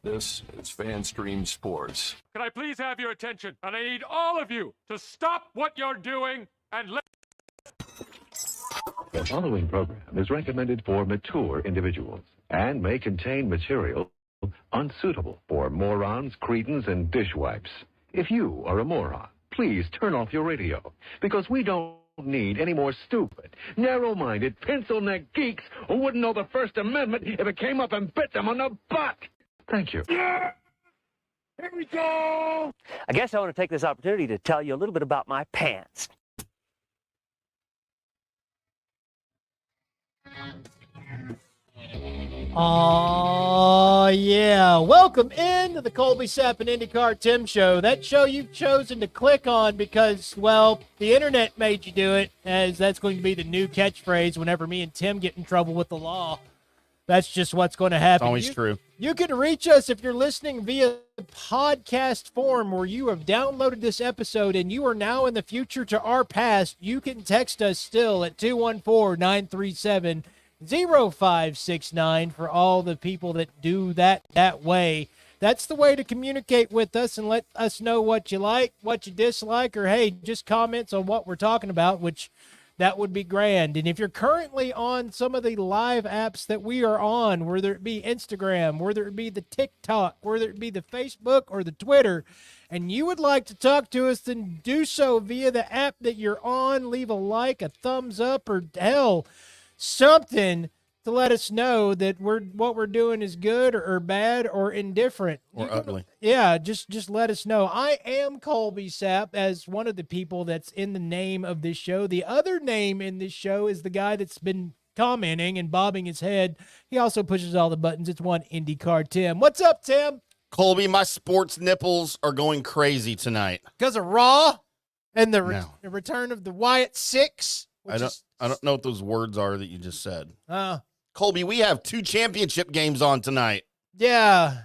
This is FanStream Sports. Can I please have your attention? And I need all of you to stop what you're doing and let... The following program is recommended for mature individuals and may contain material unsuitable for morons, cretins, and dishwipes. If you are a moron, please turn off your radio, because we don't need any more stupid, narrow-minded, pencil-neck geeks who wouldn't know the First Amendment if it came up and bit them on the butt. Thank you. Yeah! Here we go! I guess I want to take this opportunity to tell you a little bit about my pants. Oh, yeah. Welcome into the Colby, Sapp, and IndyCarTim show. That show you've chosen to click on because, well, the internet made you do it, as that's going to be the new catchphrase whenever me and Tim get in trouble with the law. That's just what's going to happen. Always true. You can reach us if you're listening via podcast form where you have downloaded this episode and you are now in the future to our past. You can text us still at 214-937-0569 for all the people that do that way. That's the way to communicate with us and let us know what you like, what you dislike, or, hey, just comments on what we're talking about, which that would be grand. And if you're currently on some of the live apps that we are on, whether it be Instagram, whether it be the TikTok, whether it be the Facebook or the Twitter, and you would like to talk to us, then do so via the app that you're on. Leave a like, a thumbs up, or hell, something to let us know that what we're doing is good or bad or indifferent. Or ugly. Yeah, just let us know. I am Colby Sapp, as one of the people that's in the name of this show. The other name in this show is the guy that's been commenting and bobbing his head. He also pushes all the buttons. It's one IndyCarTim. What's up, Tim? Colby, my sports nipples are going crazy tonight. Because of Raw and the return of the Wyatt Six. I don't know what those words are that you just said. Oh. Colby, we have 2 championship games on tonight. Yeah.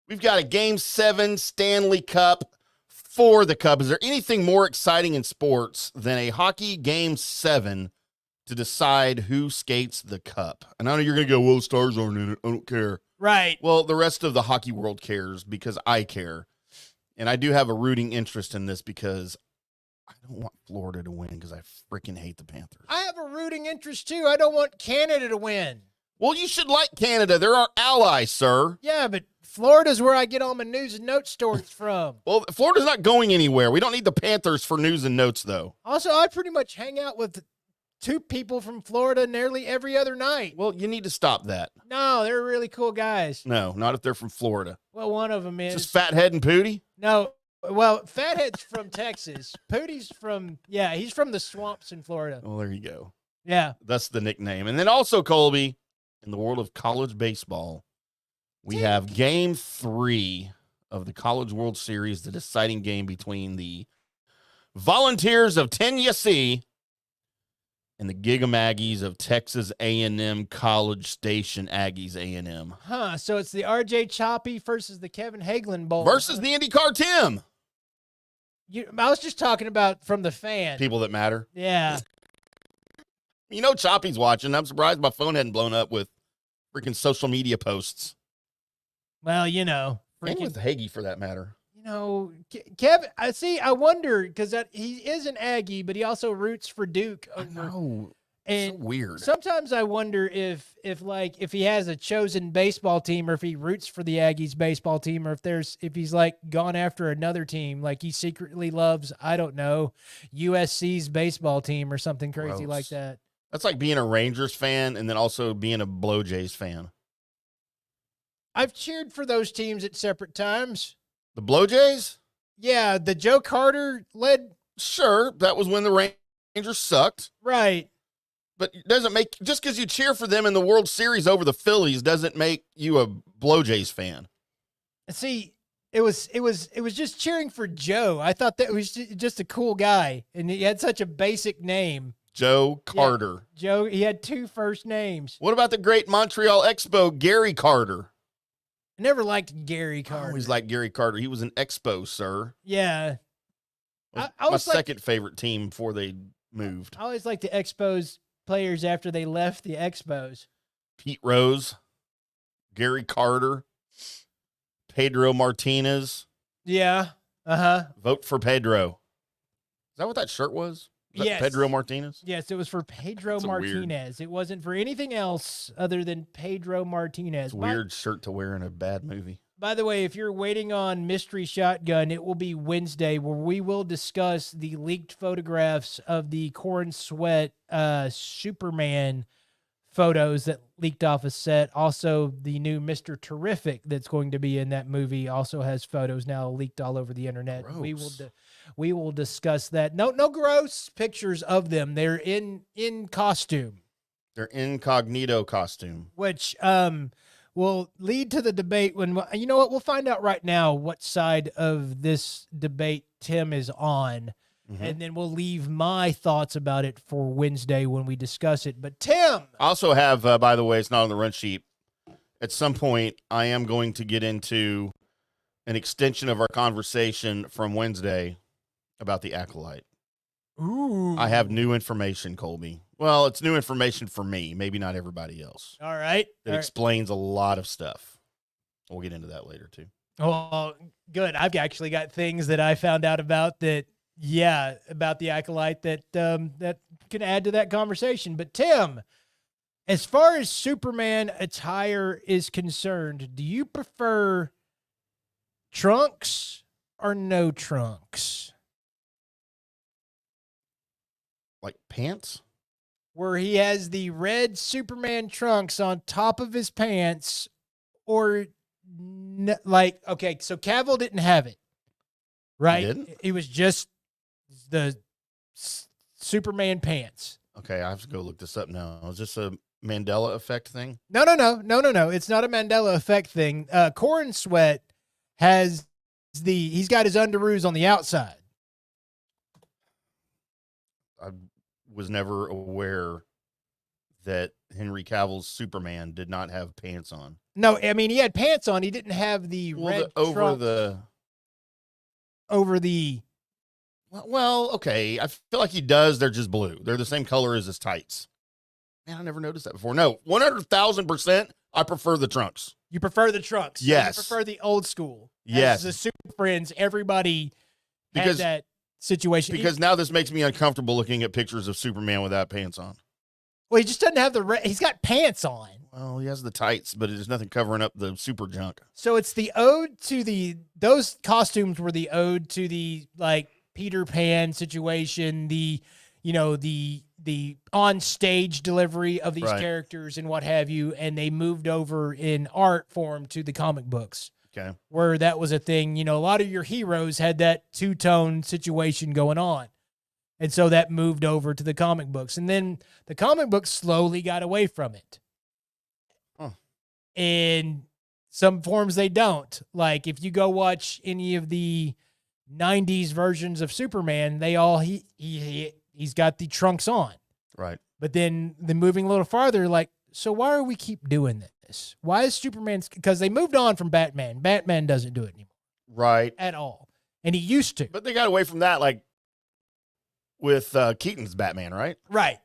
We've got a Game 7 Stanley Cup for the Cup. Is there anything more exciting in sports than a hockey Game 7 to decide who skates the Cup? And I know you're going to go, well, Stars aren't in it. I don't care. Right. Well, the rest of the hockey world cares because I care. And I do have a rooting interest in this because I don't want Florida to win because I freaking hate the Panthers. I have a rooting interest, too. I don't want Canada to win. Well, you should like Canada. They're our allies, sir. Yeah, but Florida's where I get all my news and notes stories from. Well, Florida's not going anywhere. We don't need the Panthers for news and notes, though. Also, I pretty much hang out with 2 people from Florida nearly every other night. Well, you need to stop that. No, they're really cool guys. No, not if they're from Florida. Well, one of them is. Just Fathead and Pootie? No. Well, Fathead's from Texas. Pootie's from, he's from the swamps in Florida. Well, there you go. Yeah. That's the nickname. And then also, Colby, in the world of college baseball, we have Game 3 of the College World Series, the deciding game between the Volunteers of Tennessee and the Giga-Maggies of Texas A&M College Station Aggies A&M. Huh, so it's the R.J. Choppy versus the Kevin Hagelin Bowl. Versus the IndyCarTim. I was just talking about from the fan. People that matter. Yeah. You know Choppy's watching. I'm surprised my phone hadn't blown up with freaking social media posts. Well, you know. And with Hagee, for that matter. You know, Kevin, I wonder, because he is an Aggie, but he also roots for Duke. I know. And so weird. Sometimes I wonder if he has a chosen baseball team, or if he roots for the Aggies baseball team, or if he's like gone after another team, like he secretly loves, I don't know, USC's baseball team or something crazy like that. That's like being a Rangers fan and then also being a Blue Jays fan. I've cheered for those teams at separate times. The Blue Jays? Yeah, the Joe Carter led. Sure, that was when the Rangers sucked. Right. But it doesn't make, just because you cheer for them in the World Series over the Phillies doesn't make you a Blue Jays fan. See, it was just cheering for Joe. I thought that was just a cool guy, and he had such a basic name. Joe Carter. Yeah, Joe, he had 2 first names. What about the great Montreal Expo, Gary Carter? I never liked Gary Carter. I always liked Gary Carter. He was an Expo, sir. Yeah. My second favorite team before they moved. I always liked the Expos players after they left the Expos. Pete Rose, Gary Carter. Pedro Martinez. Yeah. Uh-huh. Vote for Pedro. Is that what that shirt was? Was that Yes. Pedro Martinez? Yes, it was for Pedro That's Martinez. It wasn't for anything else other than Pedro Martinez. It's a weird shirt to wear in a bad movie. By the way, if you're waiting on Mystery Shotgun, it will be Wednesday where we will discuss the leaked photographs of the Corn Sweat Superman photos that leaked off a set. Also, the new Mr. Terrific that's going to be in that movie also has photos now leaked all over the internet. Gross. We will discuss that. No gross pictures of them. They're in costume. Their incognito costume. Which will lead to the debate when, you know what, we'll find out right now what side of this debate Tim is on, and then we'll leave my thoughts about it for Wednesday when we discuss it. But Tim! I also have, by the way, it's not on the run sheet. At some point, I am going to get into an extension of our conversation from Wednesday about the Acolyte. Ooh. I have new information, Colby. Well, it's new information for me, maybe not everybody else. All right. It explains a lot of stuff. We'll get into that later, too. Oh, good. I've actually got things that I found out about that, about the Acolyte that that can add to that conversation. But Tim, as far as Superman attire is concerned, do you prefer trunks or no trunks? Like pants? Where he has the red Superman trunks on top of his pants, or okay, so Cavill didn't have it, right? He didn't? It was just the Superman pants. Okay, I have to go look this up now. Is this a Mandela effect thing? No. It's not a Mandela effect thing. Corn Sweat has he's got his underoos on the outside. I was never aware that Henry Cavill's Superman did not have pants on. No, I mean, he had pants on. He didn't have the red over the. Well, okay. I feel like he does. They're just blue. They're the same color as his tights. Man, I never noticed that before. No, 100,000%. I prefer the trunks. You prefer the trunks. Yes. You prefer the old school. Yes. As the Super Friends, everybody had that situation. Because now this makes me uncomfortable looking at pictures of Superman without pants on. Well, he just doesn't have he's got pants on. Well, he has the tights, but there's nothing covering up the super junk. So it's the ode to those costumes were the ode to the, like, Peter Pan situation, the on stage delivery of these characters and what have you, and they moved over in art form to the comic books. Okay. Where that was a thing. A lot of your heroes had that two-tone situation going on. And so that moved over to the comic books. And then the comic books slowly got away from it. Huh. In some forms they don't. Like if you go watch any of the 90s versions of Superman, they all he's got the trunks on. Right. But then moving a little farther, like, so why do we keep doing this? Why is Superman's, because they moved on from Batman. Batman doesn't do it anymore. Right. At all. And he used to. But they got away from that, like, with Keaton's Batman, right? Right.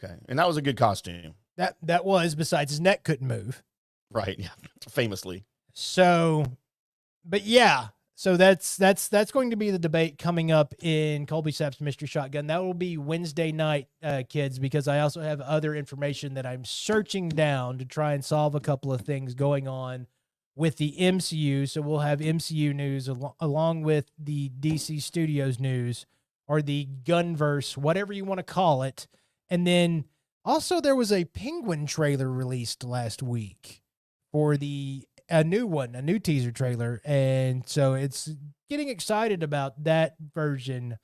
Okay. And that was a good costume. That was, besides his neck couldn't move. Right. Yeah. Famously. So, but yeah. So that's going to be the debate coming up in Colby Sapp's Mystery Shotgun. That will be Wednesday night, kids, because I also have other information that I'm searching down to try and solve a couple of things going on with the MCU. So we'll have MCU news along with the DC Studios news, or the Gunverse, whatever you want to call it. And then also there was a Penguin trailer released last week for a new teaser trailer. And so it's getting excited about that version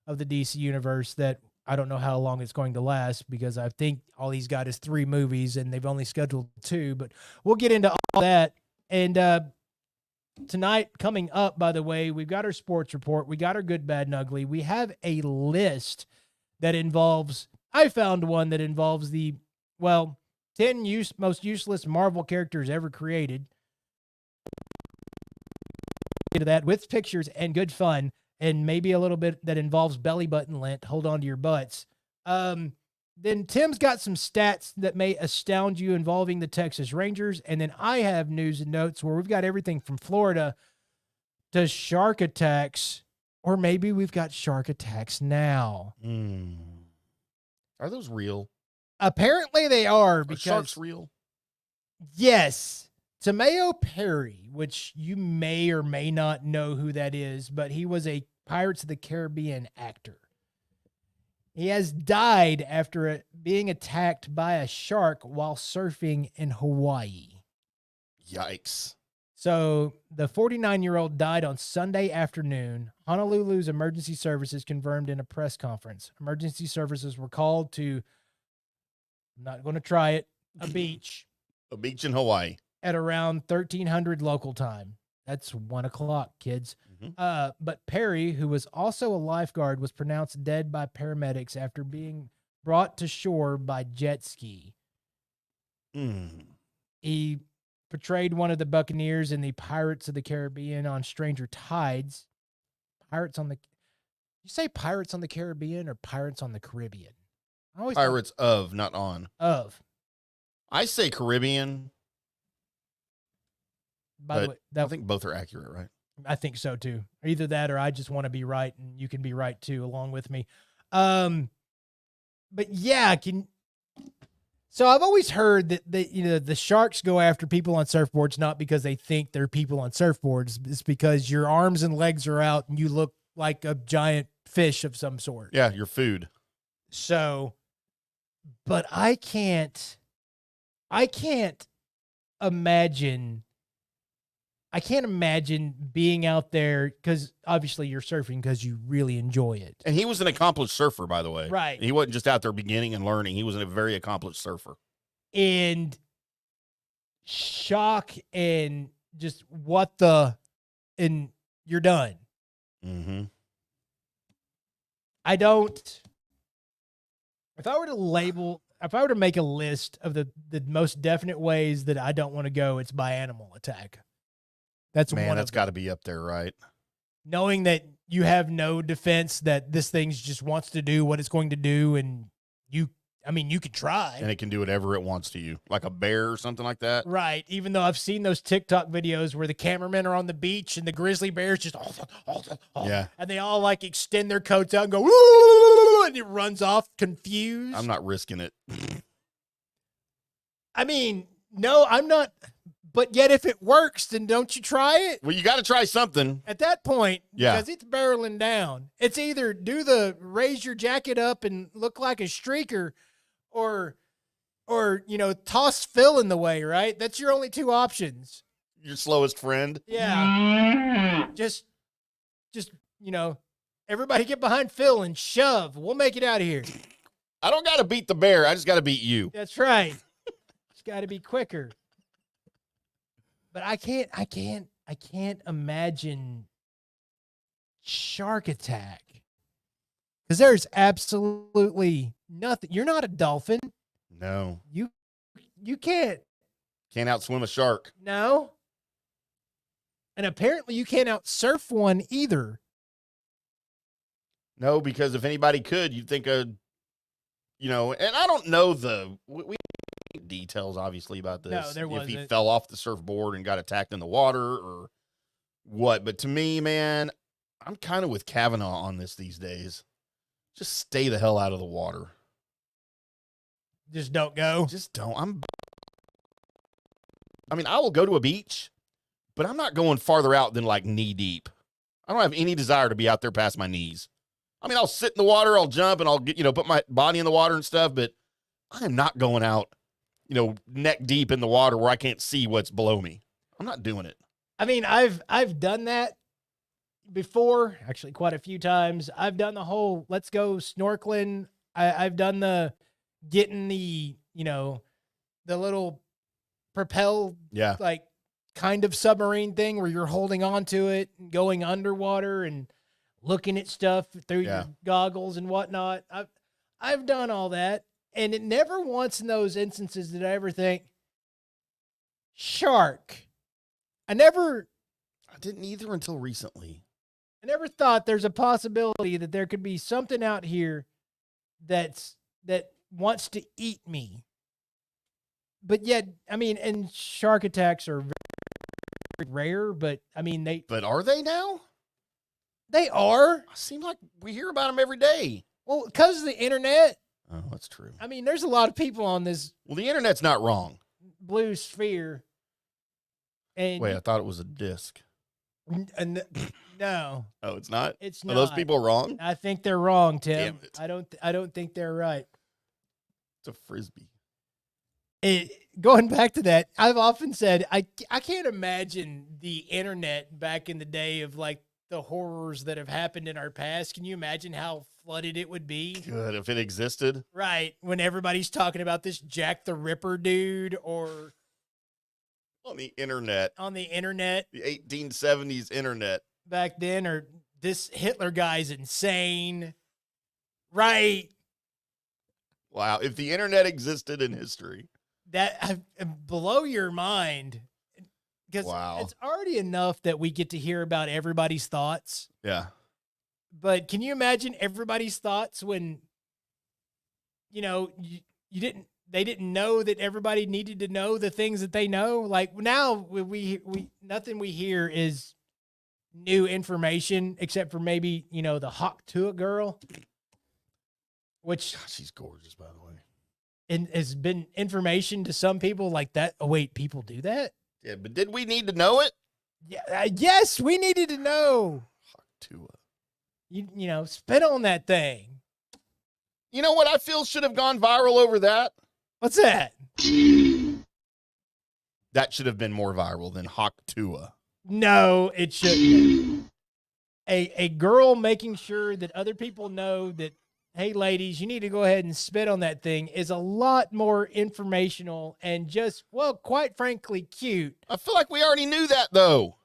of the DC universe that I don't know how long it's going to last, because I think all he's got is 3 movies and they've only scheduled 2, but we'll get into all that. And tonight coming up, by the way, we've got our sports report. We got our good, bad, and ugly. We have a list that I found one that involves 10 most useless Marvel characters ever created. Into that with pictures and good fun, and maybe a little bit that involves belly button lint. Hold on to your butts. then Tim's got some stats that may astound you involving the Texas Rangers. And then I have news and notes where we've got everything from Florida to shark attacks, or maybe we've got shark attacks now. Are those real? Apparently they are. Are sharks real? Yes. Tamayo Perry, which you may or may not know who that is, but he was a Pirates of the Caribbean actor. He has died after being attacked by a shark while surfing in Hawaii. Yikes. So the 49-year-old died on Sunday afternoon. Honolulu's emergency services confirmed in a press conference. Emergency services were called to, I'm not going to try it, a beach. A beach in Hawaii. At around 1300 local time. That's 1 o'clock, kids. But Perry, who was also a lifeguard, was pronounced dead by paramedics after being brought to shore by jet ski. He portrayed one of the Buccaneers in the Pirates of the Caribbean on Stranger Tides. You say Pirates on the Caribbean or Pirates on the Caribbean? Pirates of, not on. Of. I say Caribbean. By the way, I think both are accurate, right? I think so too. Either that or I just want to be right and you can be right too along with me. But yeah, so I've always heard that the sharks go after people on surfboards not because they think they're people on surfboards. It's because your arms and legs are out and you look like a giant fish of some sort. Yeah, your food. So, but I can't imagine being out there, because obviously you're surfing because you really enjoy it. And he was an accomplished surfer, by the way. Right. He wasn't just out there beginning and learning. He was a very accomplished surfer. And shock and just and you're done. Mm-hmm. If I were to make a list of the most definite ways that I don't want to go, it's by animal attack. That's got to be up there, right? Knowing that you have no defense, that this thing just wants to do what it's going to do, and you could try. And it can do whatever it wants to you, like a bear or something like that. Right. Even though I've seen those TikTok videos where the cameramen are on the beach and the grizzly bears just, yeah. And they all like extend their coats out and go, "Woo!" And it runs off confused. I'm not risking it. I mean, no, I'm not. But yet if it works, then don't you try it? Well, you got to try something. At that point, yeah, because it's barreling down. It's either do the raise your jacket up and look like a streaker, or toss Phil in the way, right? That's your only two options. Your slowest friend. Yeah. Just everybody get behind Phil and shove. We'll make it out of here. I don't got to beat the bear. I just got to beat you. That's right. It's got to be quicker. But I can't imagine shark attack, because there's absolutely nothing. You're not a dolphin. No. You can't outswim a shark. No. And apparently you can't outsurf one either. No, because if anybody could, you'd think and I don't know we details obviously about this. No, there wasn't. If he fell off the surfboard and got attacked in the water or what. But to me, man, I'm kind of with Kavanaugh on this these days. Just stay the hell out of the water. Just don't go. Just don't. I will go to a beach, but I'm not going farther out than like knee deep. I don't have any desire to be out there past my knees. I'll sit in the water, I'll jump, and I'll get, put my body in the water and stuff, but I am not going out, neck deep in the water where I can't see what's below me. I'm not doing it. I've done that before, actually quite a few times. I've done the whole let's go snorkeling. I've done the getting the little propel, like kind of submarine thing where you're holding on to it and going underwater and looking at stuff through your goggles and whatnot. I've done all that, and it never once in those instances did I ever think shark. I didn't either until recently. I never thought there's a possibility that there could be something out here that wants to eat me. But yet, I mean, and shark attacks are very rare, but I mean, But are they now? they are. Seem like we hear about them every day. Well, because of the internet. Oh, that's true. I mean, there's a lot of people on this Well, the internet's not wrong. blue sphere. And Wait, I thought it was a disc. no, Oh, it's not? it's Are not. those people wrong? I think they're wrong, Tim. Damn it. I don't think they're right. It's a Frisbee. Going back to that, I've often said I can't imagine the internet back in the day of like the horrors that have happened in our past. Can you imagine how flooded it would be? Good, if it existed. Right, when everybody's talking about this Jack the Ripper dude or On the internet. on the internet The 1870s internet. back then, or this Hitler guy's insane. Right. Wow. If the internet existed in history. That blow your mind. Because Wow. it's already enough that we get to hear about everybody's thoughts. Yeah. But can you imagine everybody's thoughts when, you know, they didn't know that everybody needed to know the things that they know? Like now we nothing we hear is new information except for maybe, you know, the Hawk Tua girl, which God, she's gorgeous, by the way. and has been information to some people like that. Oh, wait, people do that? Yeah, but did we need to know it? Yeah, yes, we needed to know. Hawk Tua. You know, spit on that thing. You know what I feel should have gone viral over that? What's that? That should have been more viral than Hawk Tua. No, it shouldn't. A girl making sure that other people know that, hey, ladies, you need to go ahead and spit on that thing is a lot more informational and just, well, quite frankly, cute. I feel like we already knew that, though.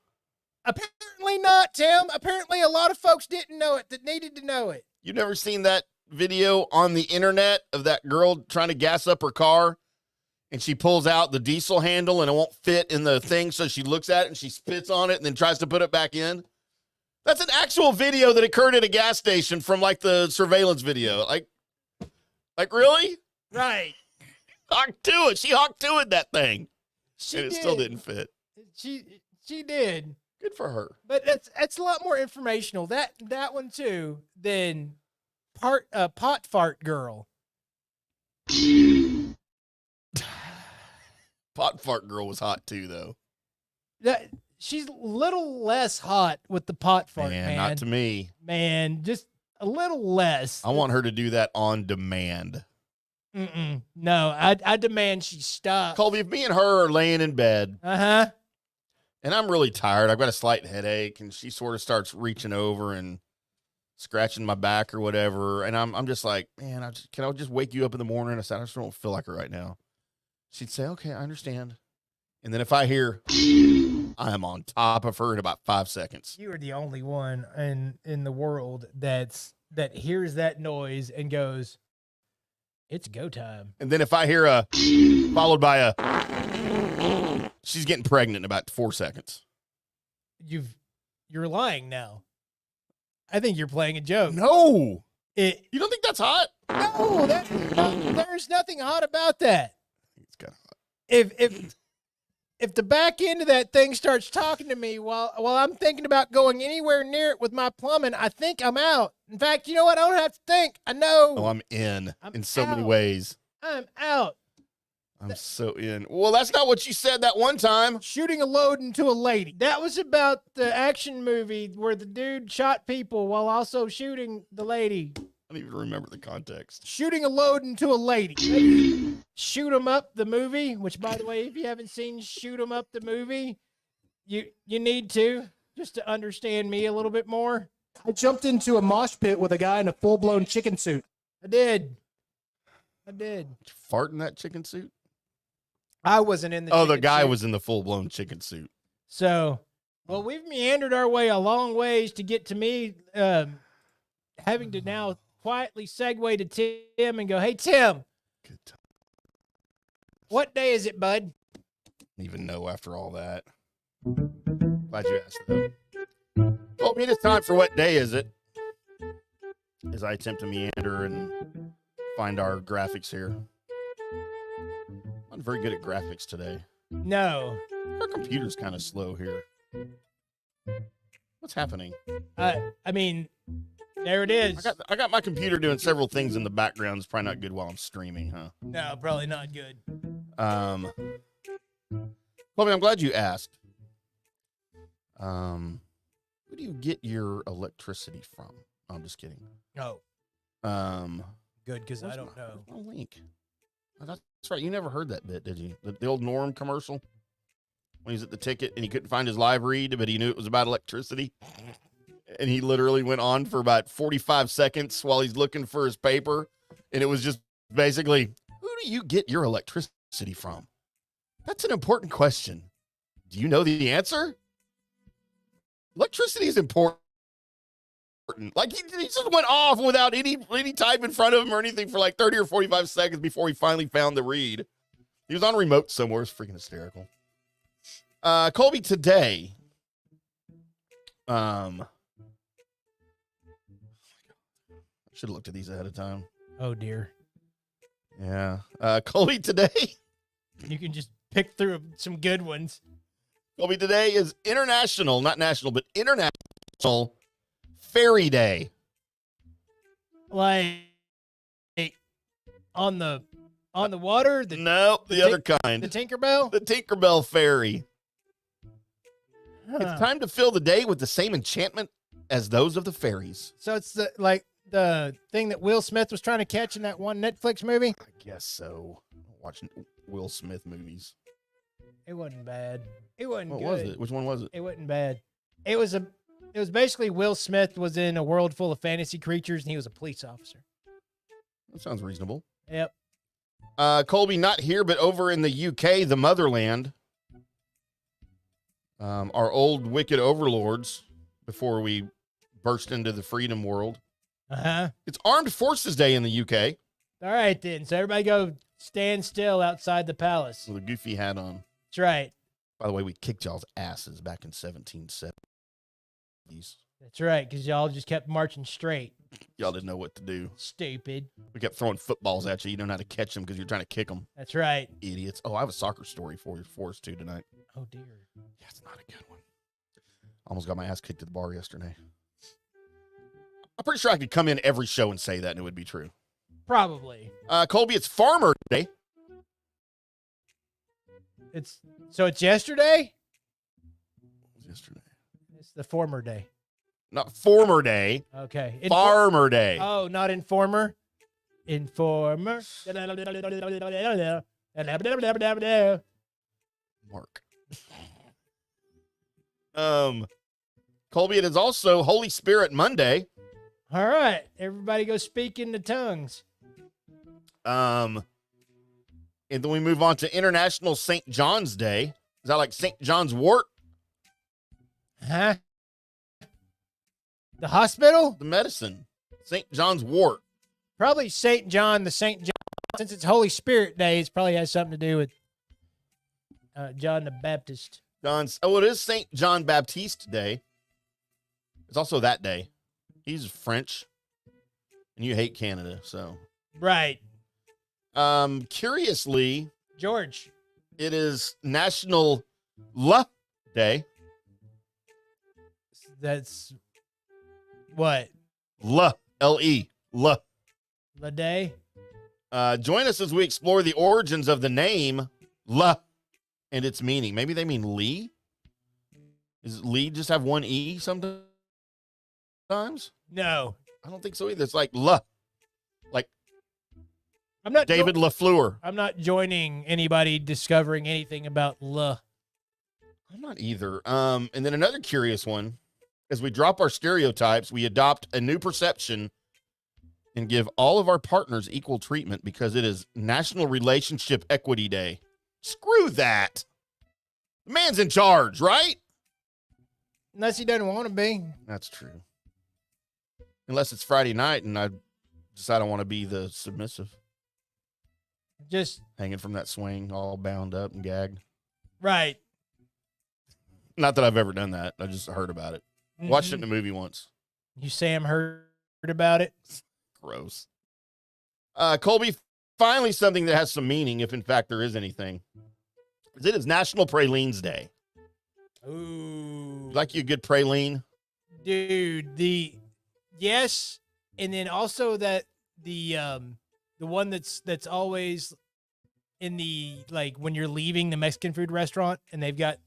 Apparently not, Tim. Apparently a lot of folks didn't know it that needed to know it. You've never seen that video on the internet of that girl trying to gas up her car, and she pulls out the diesel handle and it won't fit in the thing, so she looks at it and she spits on it and then tries to put it back in? That's an actual video that occurred at a gas station from like the surveillance video. Like really? Right. Hawk Tua. She Hawk Tua'd that thing. She And it did. still didn't fit. She did. Good for her. But that's a lot more informational. That one too than pot fart girl. Pot fart girl was hot too, though. That she's a little less hot with the pot fart, man. Not to me. Man, just a little less. I want her to do that on demand. No, I demand she stop. Colby, if me and her are laying in bed, Uh-huh. and I'm really tired, I've got a slight headache, and she sort of starts reaching over and scratching my back or whatever, and I'm just like, man, can I just wake you up in the morning? I said, I just don't feel like it right now. She'd say, okay, I understand. And then if I hear, I am on top of her in about 5 seconds. You are the only one in the world that hears that noise and goes, it's go time. And then if I hear followed by a, she's getting pregnant in about 4 seconds. You're lying now. I think you're playing a joke. No. You don't think that's hot? No, there's nothing hot about that. It's kind of hot. If the back end of that thing starts talking to me while I'm thinking about going anywhere near it with my plumbing, I think I'm out. In fact, you know what? I don't have to think. I know. Oh, I'm in so many out. ways. I'm out. I'm so in. Well, that's not what you said that one time. Shooting a load into a lady. That was about the action movie where the dude shot people while also shooting the lady. I don't even remember the context. Shooting a load into a lady. Shoot 'em Up, the movie, which, by the way, if you haven't seen Shoot 'em Up, the movie, you need to, just to understand me a little bit more. I jumped into a mosh pit with a guy in a full-blown chicken suit. I did. Did you fart in that chicken suit? I wasn't in the Oh, the chicken guy suit. was in the full-blown chicken suit. So, well, we've meandered our way a long ways to get to me having to now quietly segue to Tim and go, hey, Tim. Good time. What day is it, bud? Don't even know after all that. Glad you asked, though. Well, it is time for what day is it? As I attempt to meander and find our graphics here. I'm very good at graphics today. No. Our computer's kind of slow here. What's happening? I mean, there it is. I got my computer doing several things in the background. It's probably not good while I'm streaming, huh? No, probably not good. Colby, I'm glad you asked. Who do you get your electricity from? Oh, I'm just kidding. Oh, good, because I don't know. No link. Oh, that's right. You never heard that bit, did you? The old Norm commercial when he's at the ticket and he couldn't find his live read, but he knew it was about electricity. And he literally went on for about 45 seconds while he's looking for his paper. And it was just basically, who do you get your electricity from? That's an important question. Do you know the answer? Electricity is important. Like he just went off without any type in front of him or anything for like 30 or 45 seconds before he finally found the read. He was on a remote somewhere. It's freaking hysterical. Colby, today, I should have looked at these ahead of time. Oh, dear. Yeah. Colby, today. You can just pick through some good ones. Colby, today is international, not national, but international Fairy Day. Like on the water? No, the other kind. The Tinkerbell? The Tinkerbell Fairy. Huh. It's time to fill the day with the same enchantment as those of the fairies. So it's the thing that Will Smith was trying to catch in that one Netflix movie? I guess so. Watching Will Smith movies. It wasn't bad. It wasn't What good. was it? Which one was it? It wasn't bad. It was basically Will Smith was in a world full of fantasy creatures and he was a police officer. That sounds reasonable. Yep. Colby, not here, but over in the UK, the motherland. Our old wicked overlords before we burst into the freedom world. Uh-huh. It's Armed Forces Day in the UK. All right, then. So everybody go stand still outside the palace. With a goofy hat on. That's right. By the way, we kicked y'all's asses back in 1770s. That's right, because y'all just kept marching straight. Y'all didn't know what to do. Stupid. We kept throwing footballs at you. You don't know how to catch them because you're trying to kick them. That's right. Idiots. Oh, I have a soccer story for us too tonight. Oh, dear. Yeah, it's not a good one. Almost got my ass kicked at the bar yesterday. I'm pretty sure I could come in every show and say that and it would be true. Probably. Colby, it's Farmer Day. It's yesterday? It was yesterday. It's the former day. Not Former Day. Okay. Farmer Day. Oh, not Informer? Informer. Mark. Colby, it is also Holy Spirit Monday. All right. Everybody go speak in the tongues. And then we move on to International St. John's Day. Is that like St. John's wort? Huh? The hospital? The medicine. St. John's wort. Probably St. John, the St. John. Since it's Holy Spirit Day, it probably has something to do with John the Baptist. It is St. John Baptiste Day. It's also that day. He's French. And you hate Canada, so. Right. Curiously, George. it is National La Day. That's what? La. L-E. La. The day? Join us as we explore the origins of the name La and its meaning. Maybe they mean Lee? Does Lee just have one E sometimes? No. I don't think so either. It's like La. Like I'm not David LaFleur. I'm not joining anybody discovering anything about I'm not either. And then another curious one. As we drop our stereotypes, we adopt a new perception and give all of our partners equal treatment because it is National Relationship Equity Day. Screw that. The man's in charge, right? Unless he doesn't want to be. That's true. Unless it's Friday night and I decide I want to be the submissive. Just Hanging from that swing, all bound up and gagged. right. Not that I've ever done that. I just heard about it. Watched it in a movie once. You Sam heard about it? Gross. Colby, finally something that has some meaning, if in fact there is anything. It is National Pralines Day. Ooh. Like you a good praline? Dude, yes, and then also that the one that's always in the, like, when you're leaving the Mexican food restaurant and they've got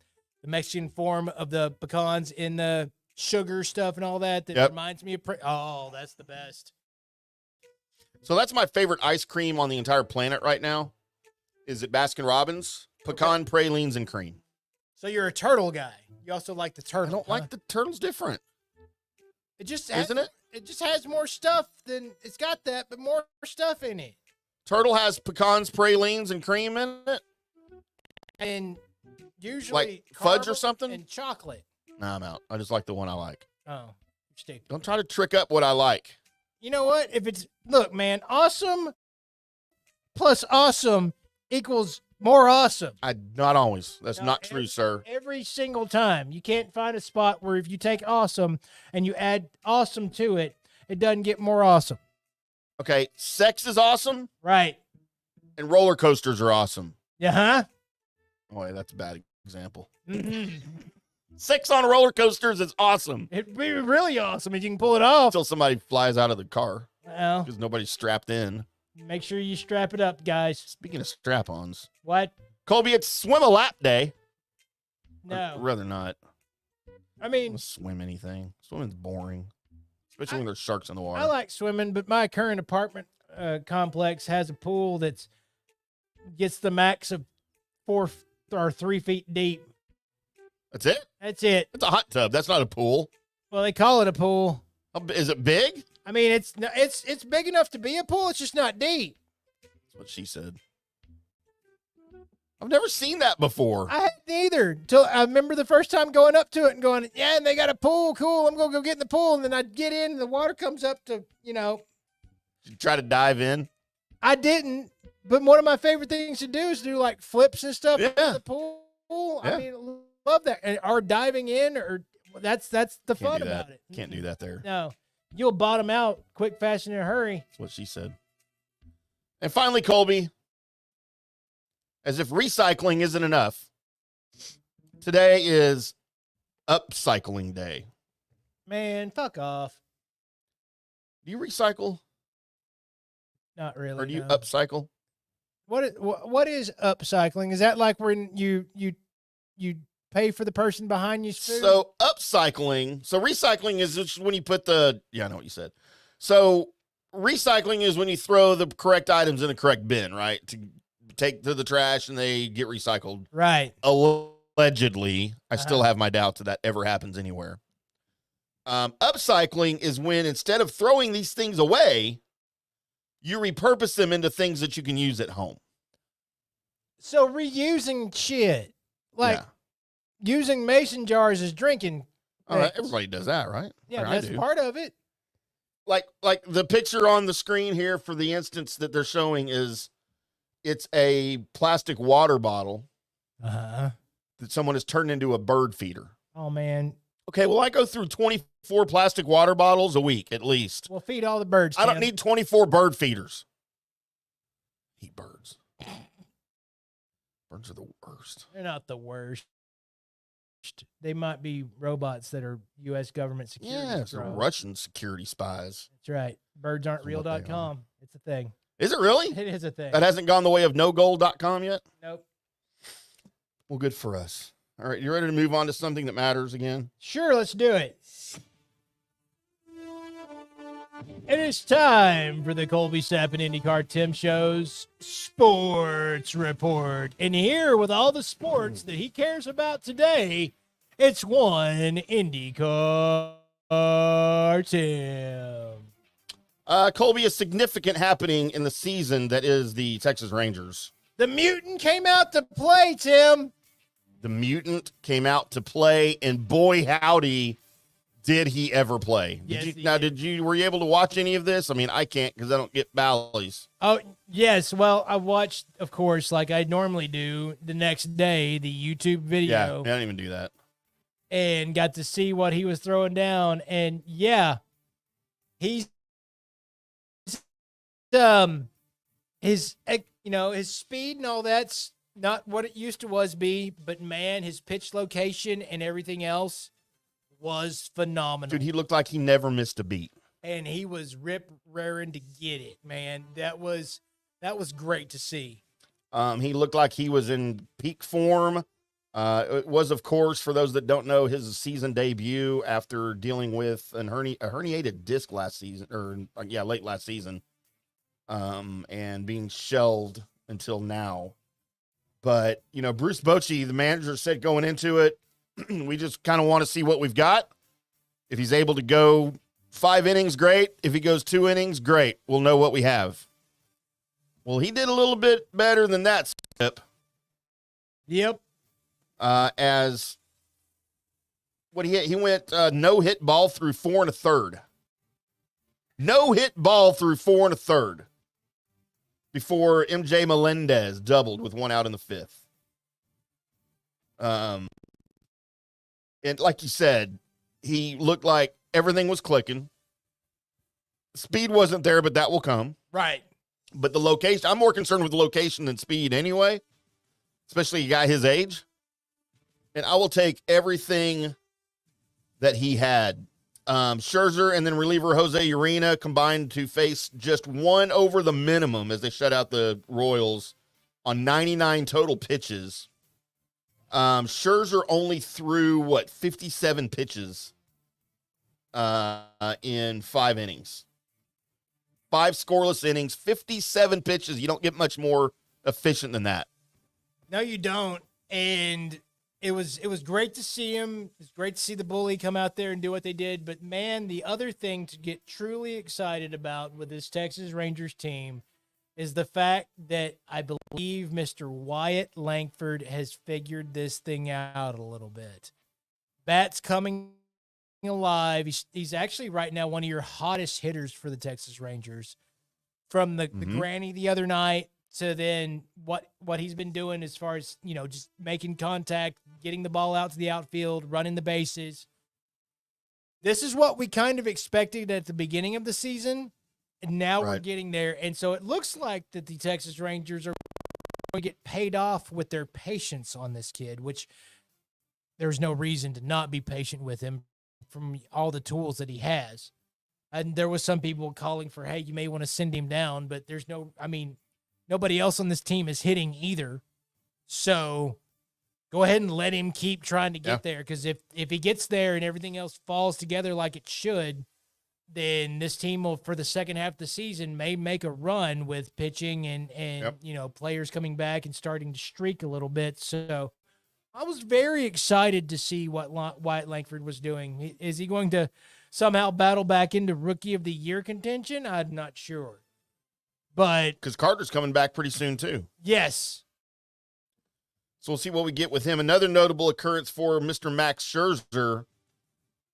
the Mexican form of the pecans in the sugar stuff and all that reminds me of oh, that's the best. So that's my favorite ice cream on the entire planet right now. Is it Baskin Robbins? Pecan pralines and cream. So you're a turtle guy. You also like the turtle. I don't like the turtle's different. It just has, isn't it? It just has more stuff than it's got that, but more stuff in it. Turtle has pecans, pralines, and cream in it. And usually like fudge or caramel something? and chocolate. Nah, I'm out. I just like the one I like. Oh, stupid. Don't try to trick up what I like. You know what? If it's, look, man, awesome plus awesome equals more awesome. Not always. That's No, not true, sir. Every single time. You can't find a spot where if you take awesome and you add awesome to it, it doesn't get more awesome. Okay, sex is awesome. Right. And roller coasters are awesome. Yeah, Oh, wait, that's a bad example. Mm-hmm. Sex on roller coasters is awesome. It'd be really awesome if you can pull it off. Until somebody flies out of the car Well, because nobody's strapped in. make sure you strap it up, guys. Speaking of strap-ons, What? Colby, it's swim a lap day. No. I'd rather not. I mean, Don't swim anything. Swimming's boring, especially when there's sharks in the water. I like swimming, but my current apartment complex has a pool that's gets the max of 4 or 3 feet deep. That's it? That's it. It's a hot tub. That's not a pool. Well, they call it a pool. Is it big? I mean, it's big enough to be a pool. It's just not deep. That's what she said. I've never seen that before. I hadn't either until I remember the first time going up to it and going, yeah, and they got a pool. Cool. I'm going to go get in the pool. And then I'd get in and the water comes up to, Did you try to dive in? I didn't. But one of my favorite things to do is do like flips and stuff in Yeah. the pool. Yeah. I mean, love that. Or diving in, or that's the fun do that. about it. Can't do that there. No, you'll bottom out quick, fast, and in a hurry. That's what she said. And finally, Colby, as if recycling isn't enough, today is upcycling day. Man, fuck off. Do you recycle Not really. or do you no. upcycle? What is upcycling? Is that like when you pay for the person behind you's food? So upcycling, recycling is just when you put I know what you said. So recycling is when you throw the correct items in the correct bin, right? To take to the trash and they get recycled. Right. Allegedly. I still have my doubts that ever happens anywhere. Upcycling is when instead of throwing these things away, you repurpose them into things that you can use at home. So reusing shit, like using mason jars as drinking. All right, things. everybody does that, right? Yeah, Or I that's do. part of it. Like the picture on the screen here for the instance that they're showing it's a plastic water bottle Uh-huh. that someone has turned into a bird feeder. Oh, man. Okay, well, I go through 24 plastic water bottles a week at least. Well, feed all the birds, I don't Tim. need 24 bird feeders. Eat birds. Birds are the worst. They're not the worst. They might be robots that are U.S. government security. Yeah, it's Russian security spies. That's right. Birds aren't That's what they real.com. It's a thing. Is it really? It is a thing. That hasn't gone the way of nogold.com yet? Nope. Well, good for us. All right, you ready to move on to something that matters again? Sure, let's do it. It is time for the Colby, Sapp, and IndyCarTim Show's Sports Report. And here, with all the sports that he cares about today, it's one IndyCarTim. Colby, a significant happening in the season that is the Texas Rangers. The mutant came out to play, Tim. The mutant came out to play, and boy, howdy, did he ever play. Yes, Were you able to watch any of this? I mean, I can't because I don't get Bally's. Oh, yes. Well, I watched, of course, like I normally do, the next day, the YouTube video. Yeah, I don't even do that. And got to see what he was throwing down. And yeah, he's his speed and all that's not what it used to be, but man, his pitch location and everything else was phenomenal. Dude, he looked like he never missed a beat. And he was raring to get it, man. That was great to see. He looked like he was in peak form. It was, of course, for those that don't know, his season debut after dealing with a herniated disc late last season, and being shelved until now. But, Bruce Bochy, the manager, said going into it, we just kind of want to see what we've got. If he's able to go 5 innings, great. If he goes 2 innings, great. We'll know what we have. Well, he did a little bit better than that, Sapp. Yep. As what he went no hit ball through 4 1/3. No hit ball through 4 1/3 before MJ Melendez doubled with 1 out in the 5th. And like you said, he looked like everything was clicking. Speed wasn't there, but that will come. Right. But the location, I'm more concerned with the location than speed anyway, especially a guy his age. And I will take everything that he had. Scherzer and then reliever Jose Urena combined to face just 1 over the minimum as they shut out the Royals on 99 total pitches. Scherzer only threw, 57 pitches in 5 innings. 5 scoreless innings, 57 pitches. You don't get much more efficient than that. No, you don't. And it was great to see him. It was great to see the bully come out there and do what they did. But, man, the other thing to get truly excited about with this Texas Rangers team is the fact that I believe Mr. Wyatt Langford has figured this thing out a little bit. Bat's coming alive. He's actually right now one of your hottest hitters for the Texas Rangers. From the granny the other night to then what he's been doing as far as, just making contact, getting the ball out to the outfield, running the bases. This is what we kind of expected at the beginning of the season, and now we're getting there. And so it looks like that the Texas Rangers are going to get paid off with their patience on this kid, which there's no reason to not be patient with him from all the tools that he has. And there was some people calling for, hey, you may want to send him down, but nobody else on this team is hitting either. So go ahead and let him keep trying to get there, because if he gets there and everything else falls together like it should, then this team will, for the second half of the season, may make a run with pitching and players coming back and starting to streak a little bit. So I was very excited to see what Wyatt Langford was doing. Is he going to somehow battle back into Rookie of the Year contention? I'm not sure. But because Carter's coming back pretty soon, too. Yes. So we'll see what we get with him. Another notable occurrence for Mr. Max Scherzer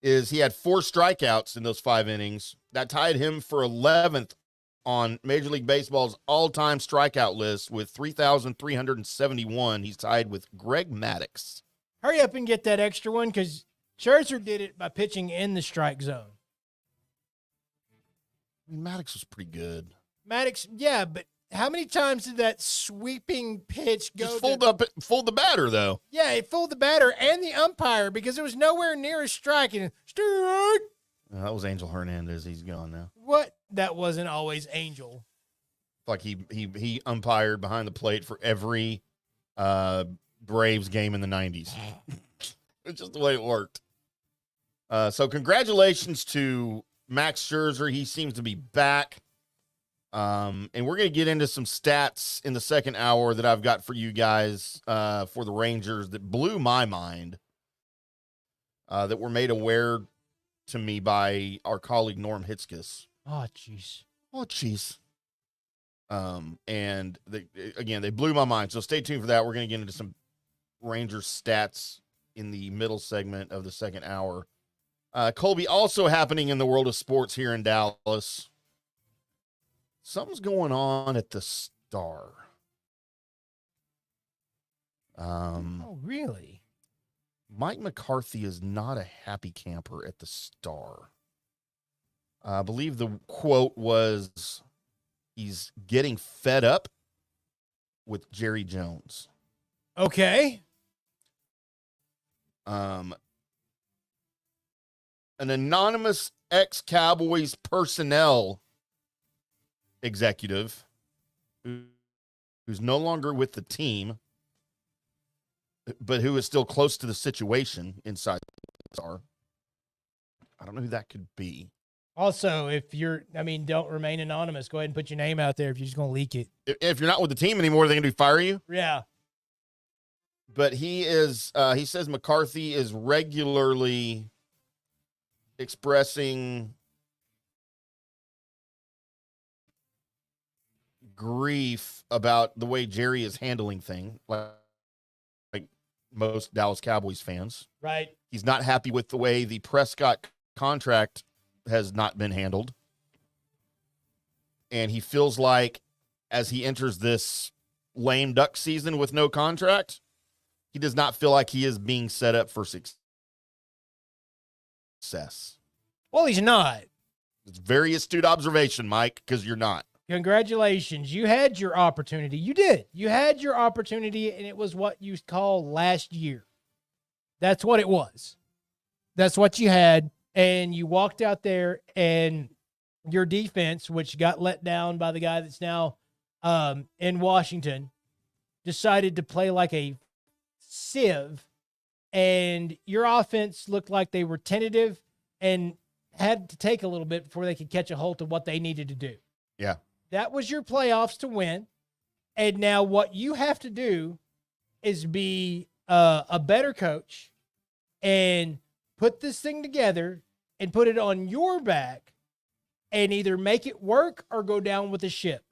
is he had 4 strikeouts in those 5 innings. That tied him for 11th on Major League Baseball's all-time strikeout list with 3,371. He's tied with Greg Maddux. Hurry up and get that extra one, because Scherzer did it by pitching in the strike zone. Maddux was pretty good. Maddux, yeah, but how many times did that sweeping pitch go? Just fooled the batter, though. Yeah, it fooled the batter and the umpire because it was nowhere near a strike. And strike. That was Angel Hernandez. He's gone now. What? That wasn't always Angel. Like he umpired behind the plate for every Braves game in the 90s. It's just the way it worked. So congratulations to Max Scherzer. He seems to be back. And we're going to get into some stats in the second hour that I've got for you guys for the Rangers that blew my mind, that were made aware to me by our colleague Norm Hitzkes. Oh, jeez. Oh, jeez. And they blew my mind. So stay tuned for that. We're going to get into some Rangers stats in the middle segment of the second hour. Colby, also happening in the world of sports here in Dallas. Something's going on at the Star. Oh, really? Mike McCarthy is not a happy camper at the Star. I believe the quote was, he's getting fed up with Jerry Jones. Okay. An anonymous ex-Cowboys personnel executive who's no longer with the team, but who is still close to the situation inside the SR. I don't know who that could be. Also, don't remain anonymous. Go ahead and put your name out there if you're just going to leak it. If you're not with the team anymore, they're going to fire you? Yeah. But he says McCarthy is regularly expressing grief about the way Jerry is handling things, like most Dallas Cowboys fans. Right. He's not happy with the way the Prescott contract has not been handled. And he feels like as he enters this lame duck season with no contract, he does not feel like he is being set up for success. Well, he's not. It's a very astute observation, Mike, because you're not. Congratulations. You had your opportunity. You did. You had your opportunity, and it was what you call last year. That's what it was. That's what you had, and you walked out there, and your defense, which got let down by the guy that's now in Washington, decided to play like a sieve, and your offense looked like they were tentative and had to take a little bit before they could catch a hold of what they needed to do. Yeah. That was your playoffs to win. And now what you have to do is be a better coach and put this thing together and put it on your back and either make it work or go down with the ship.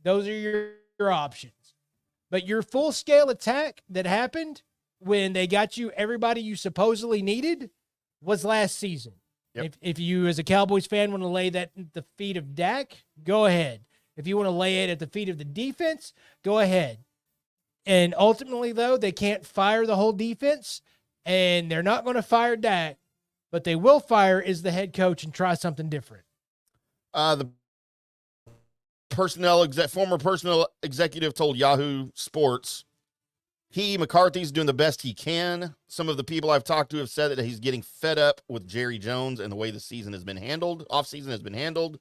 Those are your options. But your full-scale attack that happened when they got you everybody you supposedly needed was last season. Yep. If you, as a Cowboys fan, want to lay that at the feet of Dak, go ahead. If you want to lay it at the feet of the defense, go ahead. And ultimately, though, they can't fire the whole defense, and they're not going to fire Dak, but they will fire is the head coach and try something different. The former personnel executive told Yahoo Sports McCarthy's doing the best he can. Some of the people I've talked to have said that he's getting fed up with Jerry Jones and the way the season has been handled. Offseason has been handled.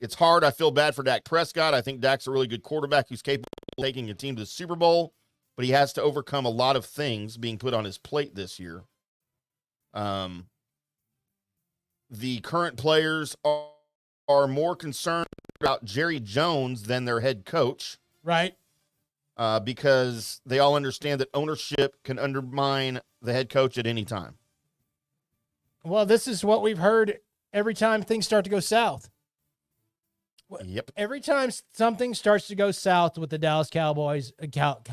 It's hard. I feel bad for Dak Prescott. I think Dak's a really good quarterback who's capable of taking a team to the Super Bowl, but he has to overcome a lot of things being put on his plate this year. The current players are more concerned about Jerry Jones than their head coach. Right. Because they all understand that ownership can undermine the head coach at any time. Well, this is what we've heard every time things start to go south. Yep. Every time something starts to go south with the Dallas Cowboys, can't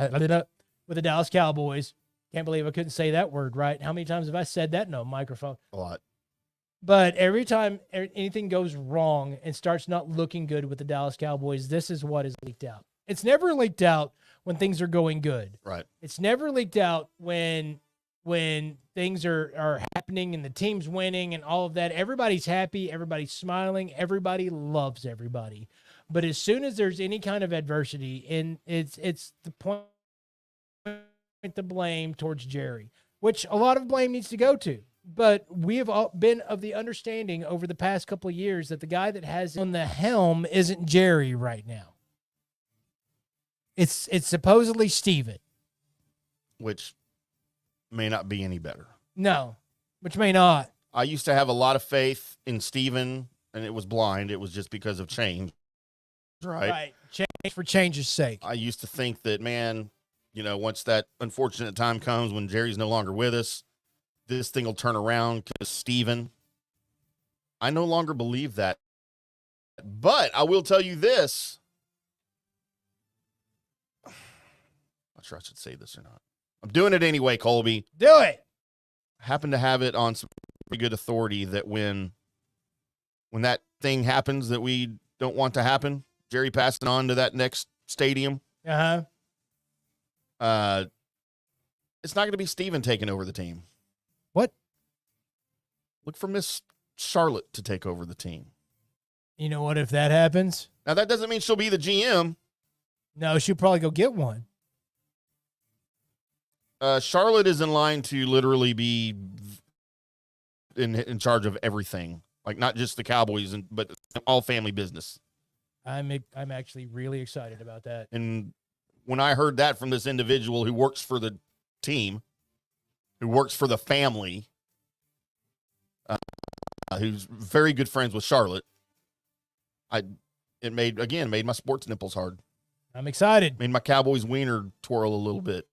believe I couldn't say that word right. How many times have I said that in a microphone? A lot. But every time anything goes wrong and starts not looking good with the Dallas Cowboys, this is what is leaked out. It's never leaked out when things are going good. Right. It's never leaked out when things are happening and the team's winning and all of that. Everybody's happy. Everybody's smiling. Everybody loves everybody. But as soon as there's any kind of adversity, and it's the point the blame towards Jerry, which a lot of blame needs to go to. But we have all been of the understanding over the past couple of years that the guy that has on the helm isn't Jerry right now. It's supposedly Steven. Which may not be any better. No, which may not. I used to have a lot of faith in Steven, and it was blind. It was just because of change. Right. Change for change's sake. I used to think that, man, once that unfortunate time comes when Jerry's no longer with us, this thing will turn around because Steven. I no longer believe that. But I will tell you this. I'm not sure I should say this or not. I'm doing it anyway, Colby. Do it. I happen to have it on some pretty good authority that when that thing happens that we don't want to happen, Jerry passing on to that next stadium. Uh-huh. It's not going to be Steven taking over the team. What? Look for Miss Charlotte to take over the team. You know what? If that happens, Now, that doesn't mean she'll be the GM. No, she'll probably go get one. Charlotte is in line to literally be in charge of everything, like not just the Cowboys, but all family business. I'm actually really excited about that. And when I heard that from this individual who works for the team, who works for the family, who's very good friends with Charlotte, it made my sports nipples hard. I'm excited. Made my Cowboys wiener twirl a little bit.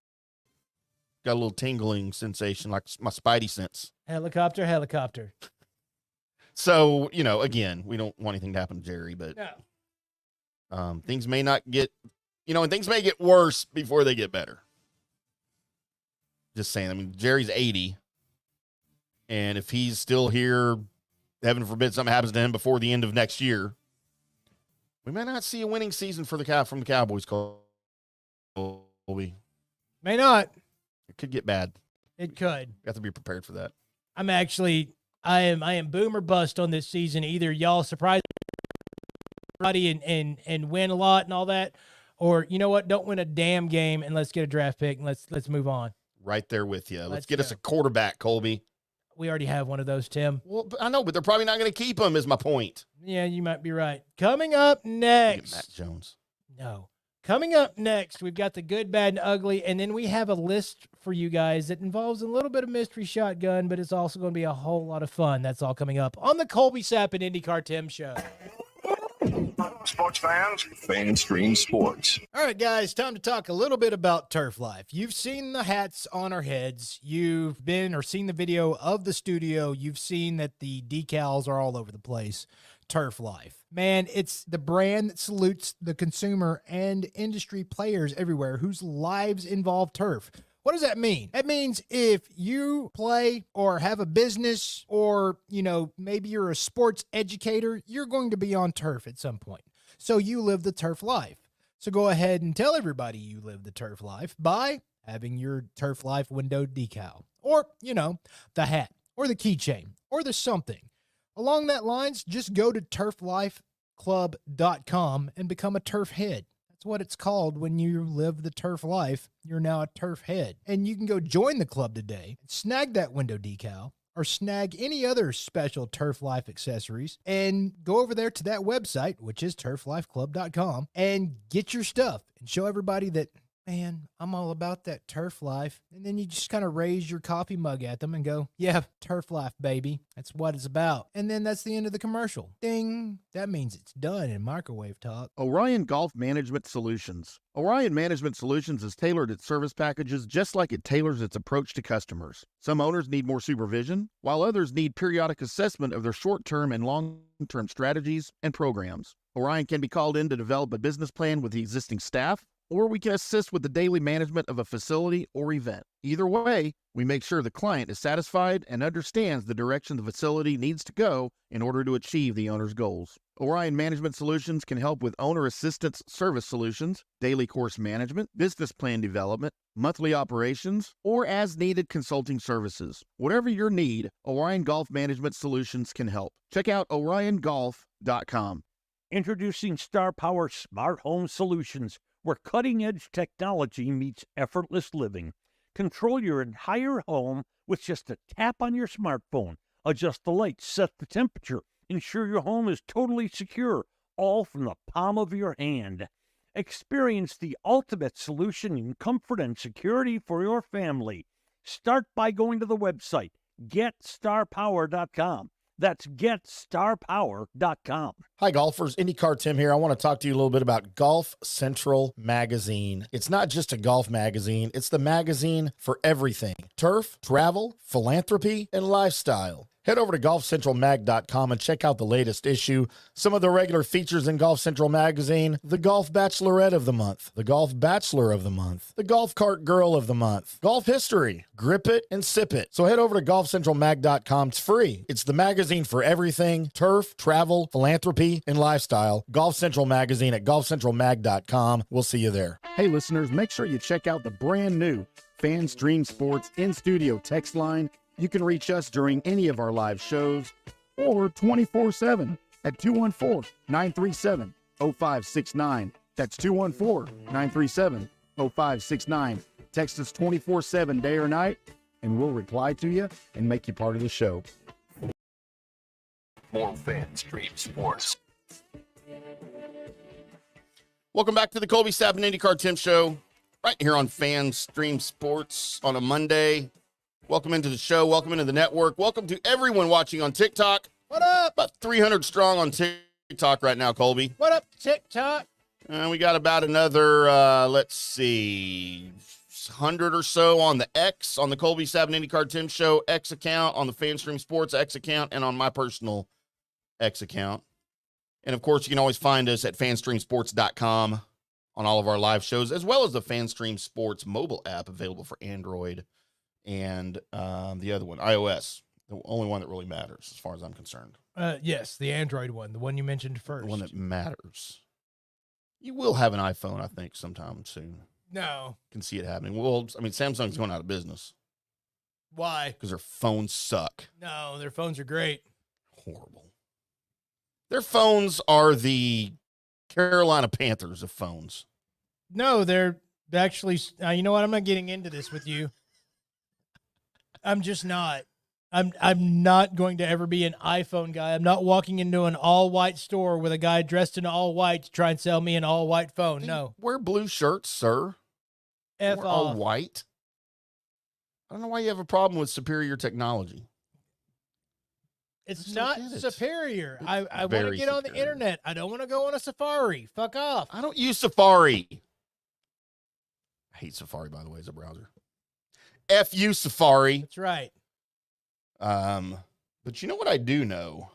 Got a little tingling sensation, like my spidey sense. Helicopter. So, again, we don't want anything to happen to Jerry, but things may not get, and things may get worse before they get better. Just saying. I mean, Jerry's 80, and if he's still here, heaven forbid something happens to him before the end of next year, we may not see a winning season from the Cowboys, Colby. May not. It could get bad. It could. You have to be prepared for that. I am boom or bust on this season. Either y'all surprise everybody and win a lot and all that, or you know what? Don't win a damn game and let's get a draft pick and let's move on. Right there with you. Let's get go. us a quarterback, Colby. We already have one of those, Tim. Well, I know, but they're probably not going to keep him, is my point. Yeah, you might be right. Coming up next. Matt Jones. No. Coming up next, we've got the good, bad, and ugly, and then we have a list for you guys that involves a little bit of mystery shotgun, but it's also going to be a whole lot of fun. That's all coming up on the Colby, Sapp, and IndyCarTim show. Sports fans, FanStream Sports. All right, guys, time to talk a little bit about turf life. You've seen the hats on our heads. You've been or seen the video of the studio. You've seen that the decals are all over the place. Turf life. Man, it's the brand that salutes the consumer and industry players everywhere whose lives involve turf. What does that mean? That means if you play or have a business or, maybe you're a sports educator, you're going to be on turf at some point. So you live the turf life. So go ahead and tell everybody you live the turf life by having your turf life window decal or, the hat or the keychain or the something. Along that lines, just go to turflifeclub.com and become a turf head. That's what it's called when you live the turf life. You're now a turf head. And you can go join the club today, snag that window decal, or snag any other special Turf Life accessories, and go over there to that website, which is turflifeclub.com, and get your stuff and show everybody that, man, I'm all about that turf life. And then you just kind of raise your coffee mug at them and go, yeah, turf life, baby. That's what it's about. And then that's the end of the commercial. Ding. That means it's done in microwave talk. Orion Golf Management Solutions. Orion Management Solutions has tailored its service packages just like it tailors its approach to customers. Some owners need more supervision, while others need periodic assessment of their short-term and long-term strategies and programs. Orion can be called in to develop a business plan with the existing staff, or we can assist with the daily management of a facility or event. Either way, we make sure the client is satisfied and understands the direction the facility needs to go in order to achieve the owner's goals. Orion Management Solutions can help with owner assistance service solutions, daily course management, business plan development, monthly operations, or as-needed consulting services. Whatever your need, Orion Golf Management Solutions can help. Check out oriongolf.com. Introducing Star Power Smart Home Solutions, where cutting-edge technology meets effortless living. Control your entire home with just a tap on your smartphone. Adjust the lights, set the temperature, ensure your home is totally secure, all from the palm of your hand. Experience the ultimate solution in comfort and security for your family. Start by going to the website, GetStarPower.com. That's GetStarPower.com. Hi, golfers. IndyCarTim here. I want to talk to you a little bit about Golf Central Magazine. It's not just a golf magazine. It's the magazine for everything. Turf, travel, philanthropy, and lifestyle. Head over to golfcentralmag.com and check out the latest issue. Some of the regular features in Golf Central Magazine: the Golf Bachelorette of the Month, the Golf Bachelor of the Month, the Golf Cart Girl of the Month, Golf History, Grip It and Sip It. So head over to golfcentralmag.com. It's free. It's the magazine for everything: turf, travel, philanthropy, and lifestyle. Golf Central Magazine at golfcentralmag.com. We'll see you there. Hey, listeners, make sure you check out the brand new FanStream Sports in-studio text line. You can reach us during any of our live shows or 24/7 at 214-937-5787. 0569. That's 214-937-0569. Text us 24/7, day or night, and we'll reply to you and make you part of the show. More Fan Stream Sports. Welcome back to the Colby, Sapp, and IndyCarTim show, right here on Fan Stream Sports on a Monday. Welcome into the show. Welcome into the network. Welcome to everyone watching on TikTok. What up? About 300 strong on TikTok right now, Colby. What up, TikTok? We got about another, let's see, 100 or so on the X, on the Colby, Sapp, and IndyCarTim show X account, on the Fan Stream Sports X account, and on my personal X account. And, of course, you can always find us at fanstreamsports.com on all of our live shows, as well as the FanStream Sports mobile app available for Android and the other one, iOS, the only one that really matters as far as I'm concerned. Yes, the Android one, the one you mentioned first. The one that matters. You will have an iPhone, I think, sometime soon. No. Can see it happening. Well, I mean, Samsung's going out of business. Why? Because their phones suck. No, their phones are great. Horrible. Their phones are the Carolina Panthers of phones. No, they're actually, you know what? I'm not getting into this with you. I'm just not. I'm not going to ever be an iPhone guy. I'm not walking into an all-white store with a guy dressed in all white to try and sell me an all-white phone. No. Wear blue shirts, sir. F Wear off. all white. I don't know why you have a problem with superior technology. It's not superior. I want to very get on the superior. internet. I don't want to go on a Safari. Fuck off. I don't use Safari. I hate Safari, by the way, as a browser. F you, Safari. That's right. But you know what I do know?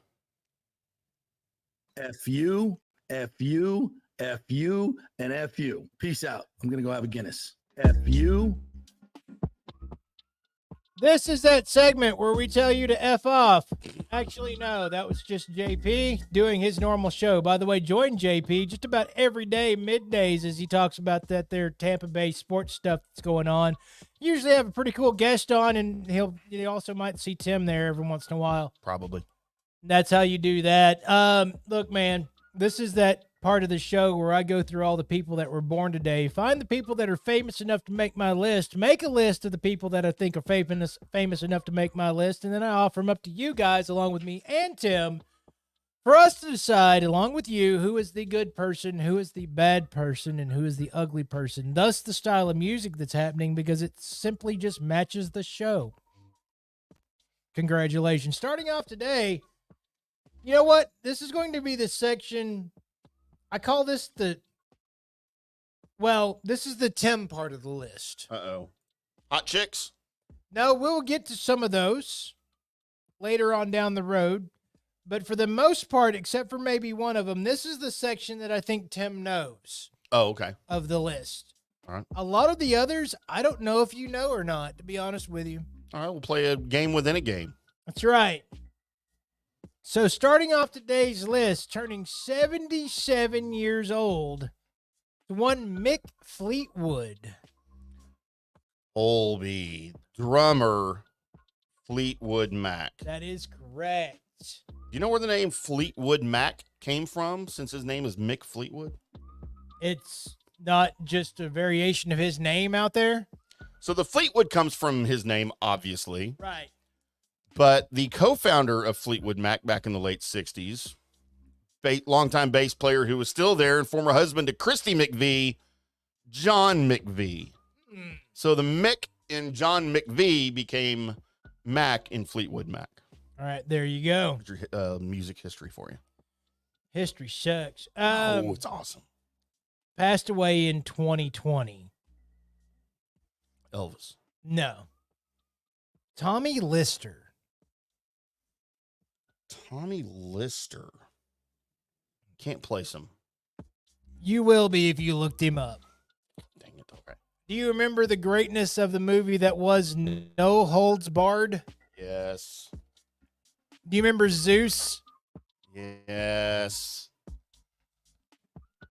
F you, F you, F you, and F you. Peace out. I'm going to go have a Guinness. F you. This is that segment where we tell you to F off. Actually, no, that was just JP doing his normal show. By the way, join JP just about every day, middays, as he talks about that there Tampa Bay sports stuff that's going on. Usually have a pretty cool guest on, and you also might see Tim there every once in a while. Probably. That's how you do that. Look, man, this is that part of the show where I go through all the people that were born today, find the people that are famous enough to make my list, make a list of the people that I think are famous enough to make my list, and then I offer them up to you guys along with me and Tim for us to decide, along with you, who is the good person, who is the bad person, and who is the ugly person. Thus the style of music that's happening, because it simply just matches the show. Congratulations. Starting off today, you know what? This is going to be the section... I call this this is the Tim part of the list. Uh-oh. Hot chicks? No, we'll get to some of those later on down the road. But for the most part, except for maybe one of them, this is the section that I think Tim knows. Oh, okay. Of the list. All right. A lot of the others, I don't know if you know or not, to be honest with you. All right, we'll play a game within a game. That's right. So starting off today's list, turning 77 years old, one Mick Fleetwood. Colby, drummer, Fleetwood Mac. That is correct. Do you know where the name Fleetwood Mac came from, since his name is Mick Fleetwood? It's not just a variation of his name out there? So the Fleetwood comes from his name, obviously. Right. But the co-founder of Fleetwood Mac back in the late 60s, longtime bass player who was still there and former husband to Christy McVie, John McVie. So the Mick in John McVie became Mac in Fleetwood Mac. All right, there you go. There's your music history for you. History sucks. It's awesome. Passed away in 2020. Elvis. No. Tommy Lister. Tommy Lister. Can't place him. You will be if you looked him up. Dang it. Okay. Do you remember the greatness of the movie that was No Holds Barred? Yes. Do you remember Zeus? Yes. I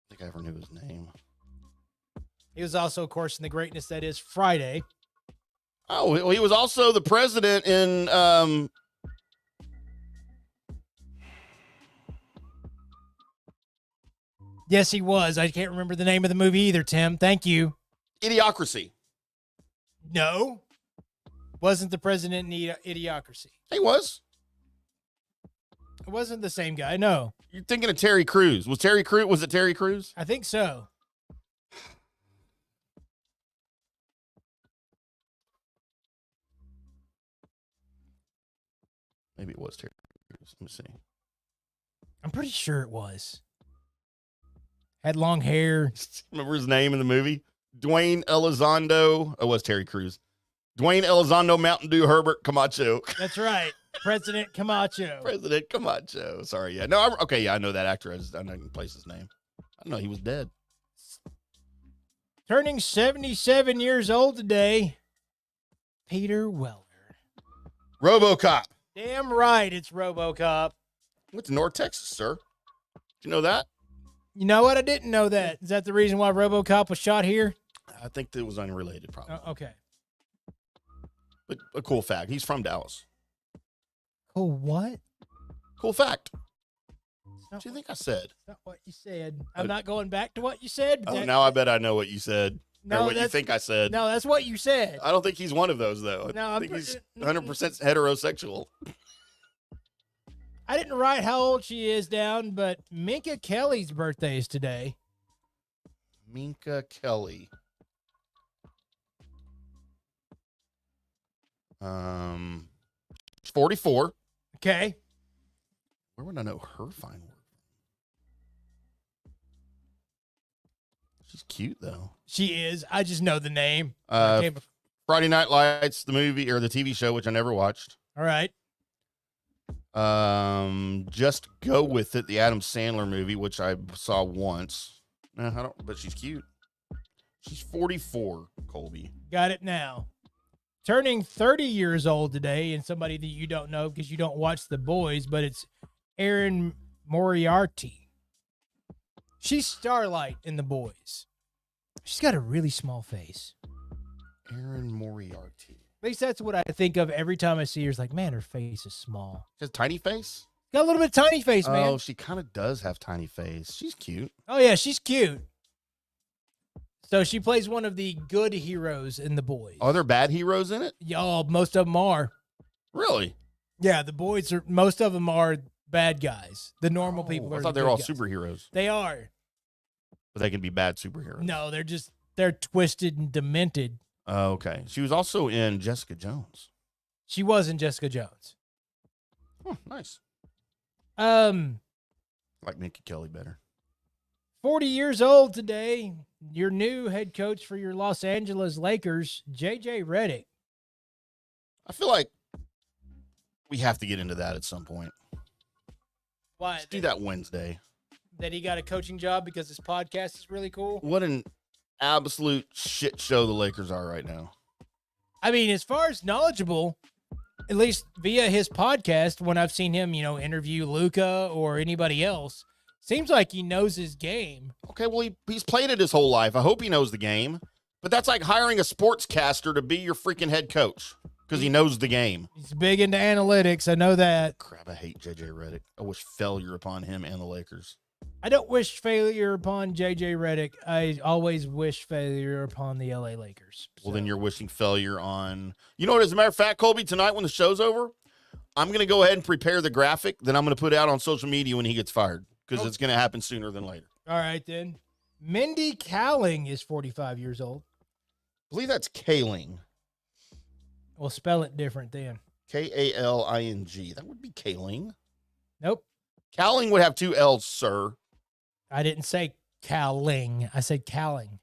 think I ever knew his name. He was also, of course, in the greatness that is Friday. Oh, well, he was also the president in Yes, he was. I can't remember the name of the movie either, Tim. Thank you. Idiocracy. No. Wasn't the president in Idiocracy. He was. It wasn't the same guy, no. You're thinking of Terry Crews. Was it Terry Crews? I think so. Maybe it was Terry Crews. Let me see. I'm pretty sure it was. Had long hair. Remember his name in the movie? Dwayne Elizondo. Oh, it was Terry Crews. Dwayne Elizondo Mountain Dew Herbert Camacho. That's right. President Camacho. President Camacho. Sorry, yeah. No, I know that actor. I didn't place his name. I didn't know he was dead. Turning 77 years old today, Peter Weller. RoboCop. Damn right, it's RoboCop. Went to North Texas, sir. Did you know that? You know what? I didn't know that. Is that the reason why RoboCop was shot here? I think that was unrelated, probably. Okay. But a cool fact. He's from Dallas. Cool what? Cool fact. What do you think I said? That's not what you said. I'm not going back to what you said. Oh, now I bet I know what you said. No, or what you think I said. No, that's what you said. I don't think he's one of those, though. No, I think he's 100% heterosexual. I didn't write how old she is down, but Minka Kelly's birthday is today. Minka Kelly. She's 44. Okay. Where would I know her fine work? She's cute, though. She is. I just know the name. Friday Night Lights, the movie or the TV show, which I never watched. All right. Just Go With It, the Adam Sandler movie, which I saw once. But she's cute. She's 44, Colby. Got it now. Turning 30 years old today, and somebody that you don't know because you don't watch The Boys, but it's Erin Moriarty. She's Starlight in The Boys. She's got a really small face. Erin Moriarty. At least that's what I think of every time I see her. It's like, man, her face is small. She has a tiny face? Got a little bit of tiny face, man. Oh, she kind of does have tiny face. She's cute. Oh, yeah, she's cute. So she plays one of the good heroes in The Boys. Are there bad heroes in it? Y'all, most of them are. Really? Yeah, the boys are. Most of them are bad guys. The normal people are. I thought they were all superheroes. They are. But they can be bad superheroes. No, they're twisted and demented. Oh, okay. She was also in Jessica Jones. She was in Jessica Jones. Oh, nice. I like Minka Kelly better. 40 years old today. Your new head coach for your Los Angeles Lakers, JJ Redick. I feel like we have to get into that at some point. Why? Let's do that Wednesday. That he got a coaching job because his podcast is really cool? What an absolute shit show the Lakers are right now. I mean, as far as knowledgeable, at least via his podcast, when I've seen him, interview Luka or anybody else, seems like he knows his game. Okay, well, he's played it his whole life. I hope he knows the game. But that's like hiring a sportscaster to be your freaking head coach because he knows the game. He's big into analytics. I know that. Crap, I hate JJ Redick. I wish failure upon him and the Lakers. I don't wish failure upon JJ Redick. I always wish failure upon the LA Lakers. Well, then you're wishing failure on... You know what, as a matter of fact, Colby, tonight when the show's over, I'm going to go ahead and prepare the graphic that I'm going to put out on social media when he gets fired because it's going to happen sooner than later. All right, then. Mindy Kaling is 45 years old. I believe that's Kaling. We'll spell it different then. Kaling. That would be Kaling. Nope. Kaling would have two L's, sir. I didn't say Kaling. I said Kaling.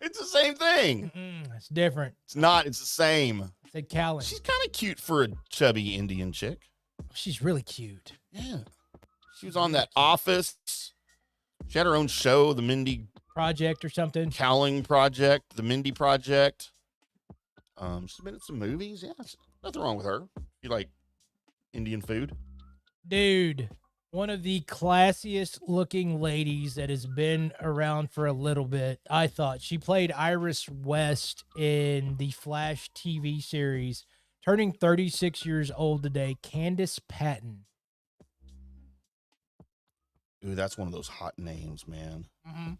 It's the same thing. It's different. It's not. It's the same. I said Kaling. She's kind of cute for a chubby Indian chick. She's really cute. Yeah. She was on that Office. She had her own show, the Mindy Project or something. Kaling Project, the Mindy Project. She's been in some movies. Yeah, nothing wrong with her. You like Indian food? Dude, one of the classiest looking ladies that has been around for a little bit, I thought. She played Iris West in the Flash TV series, turning 36 years old today, Candace Patton. Ooh, that's one of those hot names, man. Mm-hmm.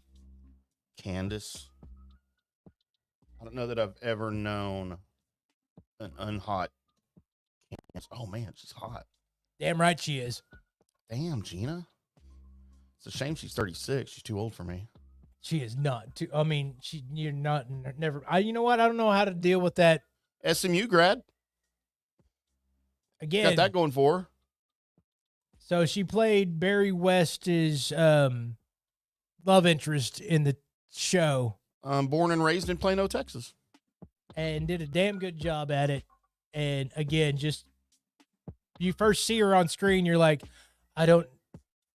Candace. I don't know that I've ever known an unhot Candace. Oh, man, she's hot. Damn right she is. Damn, Gina. It's a shame she's 36. She's too old for me. She is not too. I mean, you're not never. You know what? I don't know how to deal with that. SMU grad. Again, Got that going for her. So she played Barry West's love interest in the show. Born and raised in Plano, Texas. And did a damn good job at it. And again, just you first see her on screen, you're like,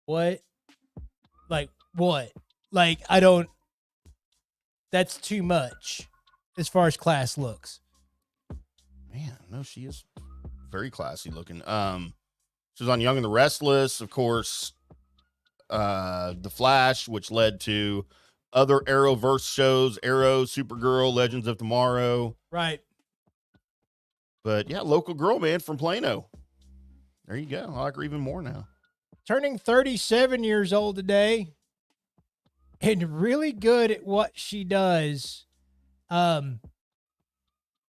what? Like, what? Like, that's too much as far as class looks. Man, no, she is very classy looking. She was on Young and the Restless, of course. The Flash, which led to other Arrowverse shows, Arrow, Supergirl, Legends of Tomorrow. Right. But yeah, local girl, man, from Plano. There you go. I like her even more now. Turning 37 years old today and really good at what she does.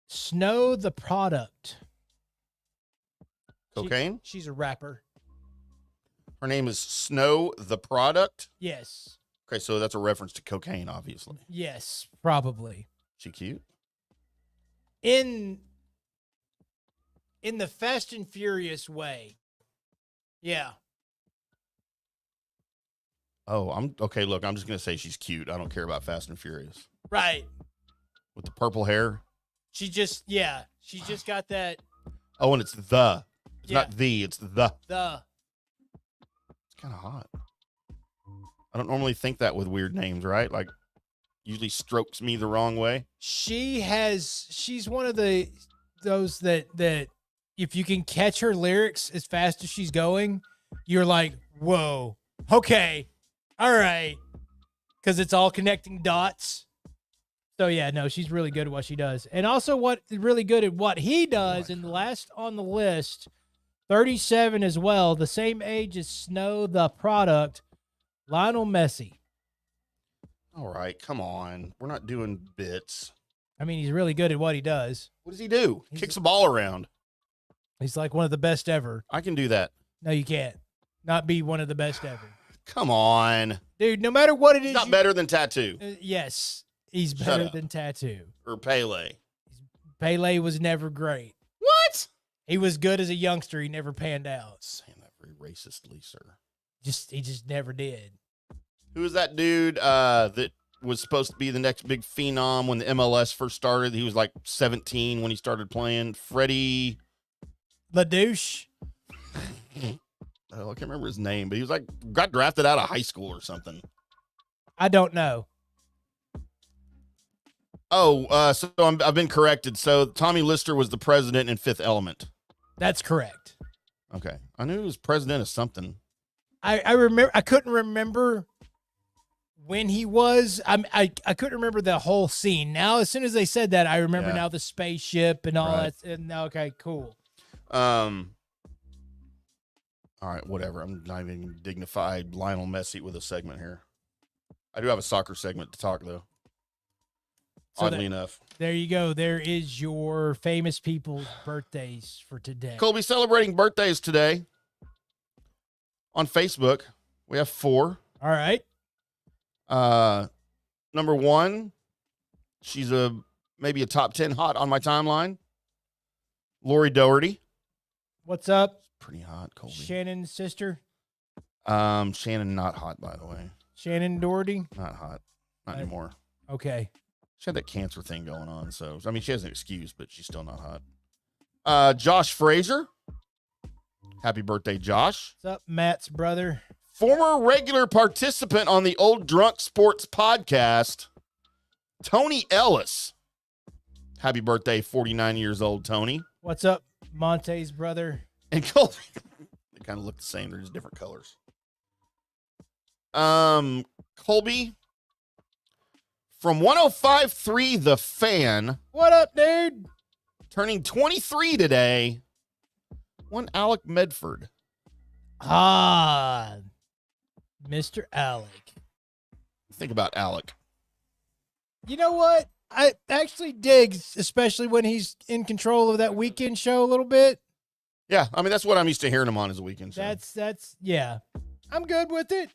Snow the Product. Cocaine? She's a rapper. Her name is Snow the Product? Yes. Okay, so that's a reference to cocaine, obviously. Yes, probably. She cute? In the Fast and Furious way. Yeah. Oh, okay. Look, I'm just going to say she's cute. I don't care about Fast and Furious. Right. With the purple hair? She just got that. Oh, and it's the. It's not the, it's the. The. It's kind of hot. I don't normally think that with weird names, right? Like, usually strokes me the wrong way. She's one of those that if you can catch her lyrics as fast as she's going, you're like, whoa, okay, all right. Because it's all connecting dots. So, yeah, no, she's really good at what she does. And also really good at what he does. And the last on the list, 37 as well, the same age as Snow the Product, Lionel Messi. All right, come on. We're not doing bits. I mean, he's really good at what he does. What does he do? Kicks a ball around. He's like one of the best ever. I can do that. No, you can't. Not be one of the best ever. Come on. Dude, no matter what it is. He's not better than Tattoo. Yes, he's better than Tattoo. Or Pele. Pele was never great. What? He was good as a youngster. He never panned out. Saying that very racistly, sir. He just never did. Who was that dude that was supposed to be the next big phenom when the MLS first started? He was like 17 when he started playing. Freddie LaDouche. Oh, I can't remember his name, but he was like got drafted out of high school or something. I don't know. Oh, so I've been corrected. So Tommy Lister was the president in Fifth Element. That's correct. Okay, I knew he was president of something. I remember. I couldn't remember when he was. I couldn't remember the whole scene. Now, as soon as they said that, I remember now the spaceship and all that. And okay, cool. All right, whatever. I'm not even dignified Lionel Messi with a segment here. I do have a soccer segment to talk, though. So Oddly enough. There you go. There is your famous people's birthdays for today. Colby celebrating birthdays today. On Facebook, we have 4. All right. Number 1, she's maybe a top 10 hot on my timeline. Lori Doherty. What's up? Pretty hot, Colby. Shannon's sister. Shannon not hot, by the way. Shannon Doherty. Not hot. Not anymore. Okay. She had that cancer thing going on, so I mean she has an excuse, but she's still not hot. Josh Frazier. Happy birthday, Josh. What's up, Matt's brother? Former regular participant on the Old Drunk Sports podcast, Tony Ellis. Happy birthday, 49 years old, Tony. What's up, Monte's brother? And Colby. They kind of look the same. They're just different colors. Colby from 105.3 The Fan. What up, dude? Turning 23 today. One Alec Medford. Mr. Alec. Think about Alec. You know what? I actually dig, especially when he's in control of that weekend show a little bit. Yeah, I mean, that's what I'm used to hearing him on as a weekend show. That's yeah. I'm good with it.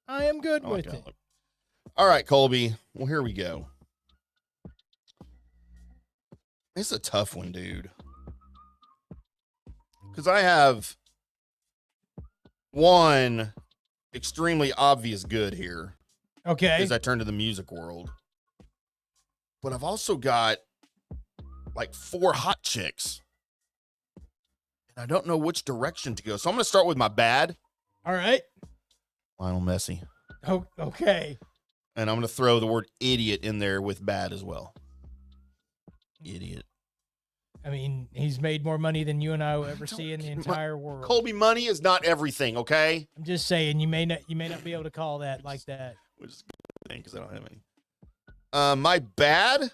I am good with it. All right, Colby. Well, here we go. It's a tough one, dude. Because I have one extremely obvious good here. Okay. As I turn to the music world. But I've also got like 4 hot chicks. And I don't know which direction to go. So I'm going to start with my bad. All right. Lionel Messi. Oh, okay. And I'm going to throw the word idiot in there with bad as well. Idiot. I mean, he's made more money than you and I will ever see in the entire world. Colby, money is not everything, okay? I'm just saying, you may not be able to call that like that. Which is a good thing because I don't have any. My bad.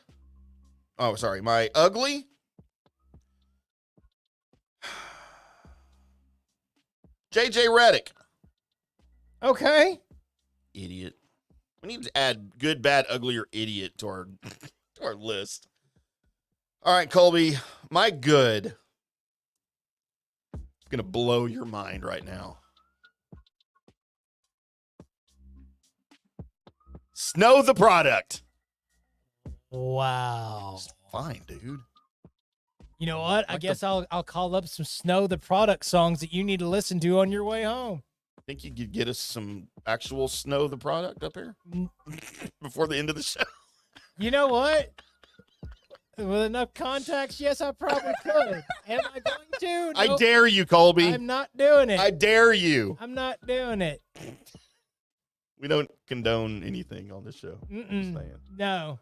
Oh, sorry. My ugly. JJ Redick. Okay. Idiot. We need to add good, bad, ugly, or idiot to our list. All right, Colby. My good. It's going to blow your mind right now. Snow the product. Wow. It's fine, dude. You know what? I guess I'll call up some Snow the Product songs that you need to listen to on your way home. Think you could get us some actual Snow the product up here before the end of the show? You know what? With enough contacts, yes, I probably could. Am I going to? I Nope. dare you, Colby. I'm not doing it. I dare you. I'm not doing it. We don't condone anything on this show. Just saying. No.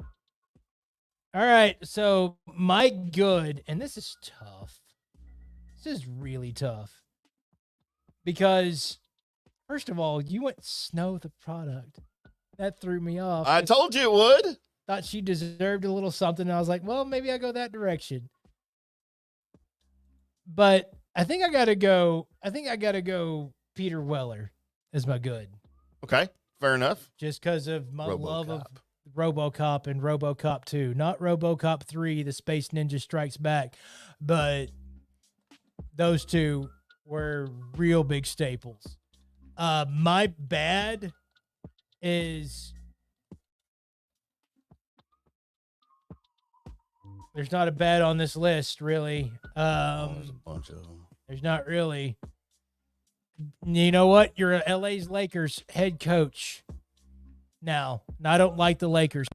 All right, so my good, and this is tough. This is really tough. Because, first of all, you went Snow the product. That threw me off. I told you it would. Thought she deserved a little something. And I was like, well, maybe I go that direction. But I think I gotta go Peter Weller as my good. Okay, fair enough. Just because of my love of RoboCop and RoboCop 2. Not RoboCop 3, The Space Ninja Strikes Back, but those two were real big staples. My bad is there's not a bad on this list, really. There's a bunch of them. There's not really. You know what? You're a LA's Lakers head coach. Now, and I don't like the Lakers.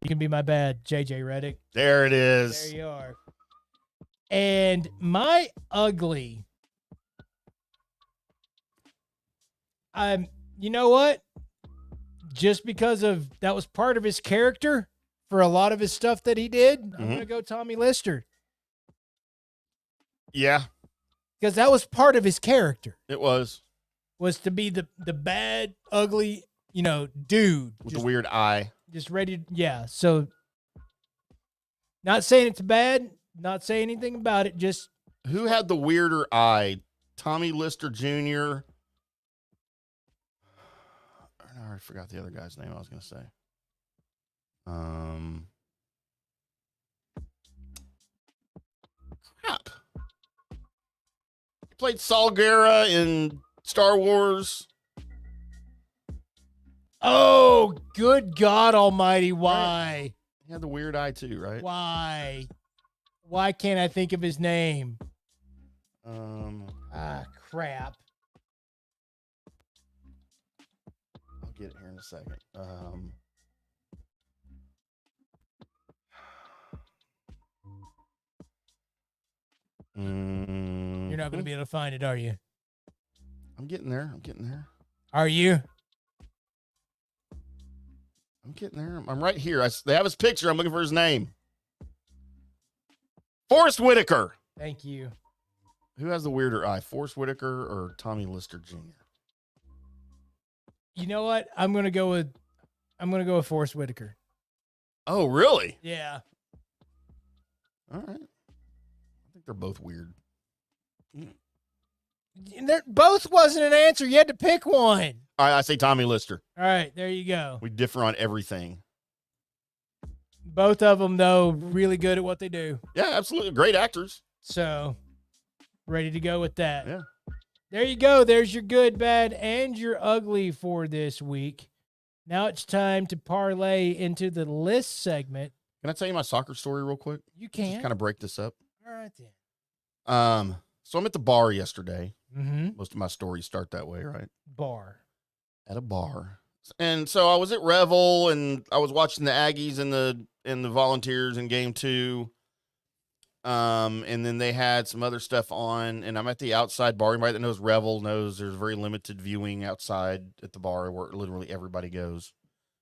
You can be my bad, JJ Redick. There it is. There you are. And my ugly. You know what? Just because of that was part of his character for a lot of his stuff that he did, I'm going to go Tommy Lister. Yeah. Because that was part of his character. It was to be the bad, ugly, dude. With the weird eye. Just ready to, yeah. So, not saying it's bad, not saying anything about it, just. Who had the weirder eye? Tommy Lister Jr.? I already forgot the other guy's name I was going to say. Crap. He played Saul Guerra in Star Wars. Oh, good God Almighty! Why? He had the weird eye too, right? Why? Why can't I think of his name? Crap. I'll get it here in a second. You're not going to be able to find it, are you? I'm getting there. Are you? I'm getting there. I'm right here. They have his picture. I'm looking for his name. Forrest Whitaker. Thank you. Who has the weirder eye, Forrest Whitaker or Tommy Lister Jr.? You know what? I'm gonna go with Forrest Whitaker. Oh, really? Yeah. All right. I think they're both weird. Both wasn't an answer. You had to pick one. All right, I say Tommy Lister. All right, there you go. We differ on everything. Both of them, though, really good at what they do. Yeah, absolutely. Great actors. So, ready to go with that. Yeah. There you go. There's your good, bad, and your ugly for this week. Now it's time to parlay into the list segment. Can I tell you my soccer story real quick? You can. Just kind of break this up. All right, then. So I'm at the bar yesterday. Mm-hmm. Most of my stories start that way, right? Bar. At a bar. And so I was at Revel, and I was watching the Aggies and the Volunteers in game 2. And then they had some other stuff on, and I'm at the outside bar. Anybody that knows Revel knows there's very limited viewing outside at the bar where literally everybody goes,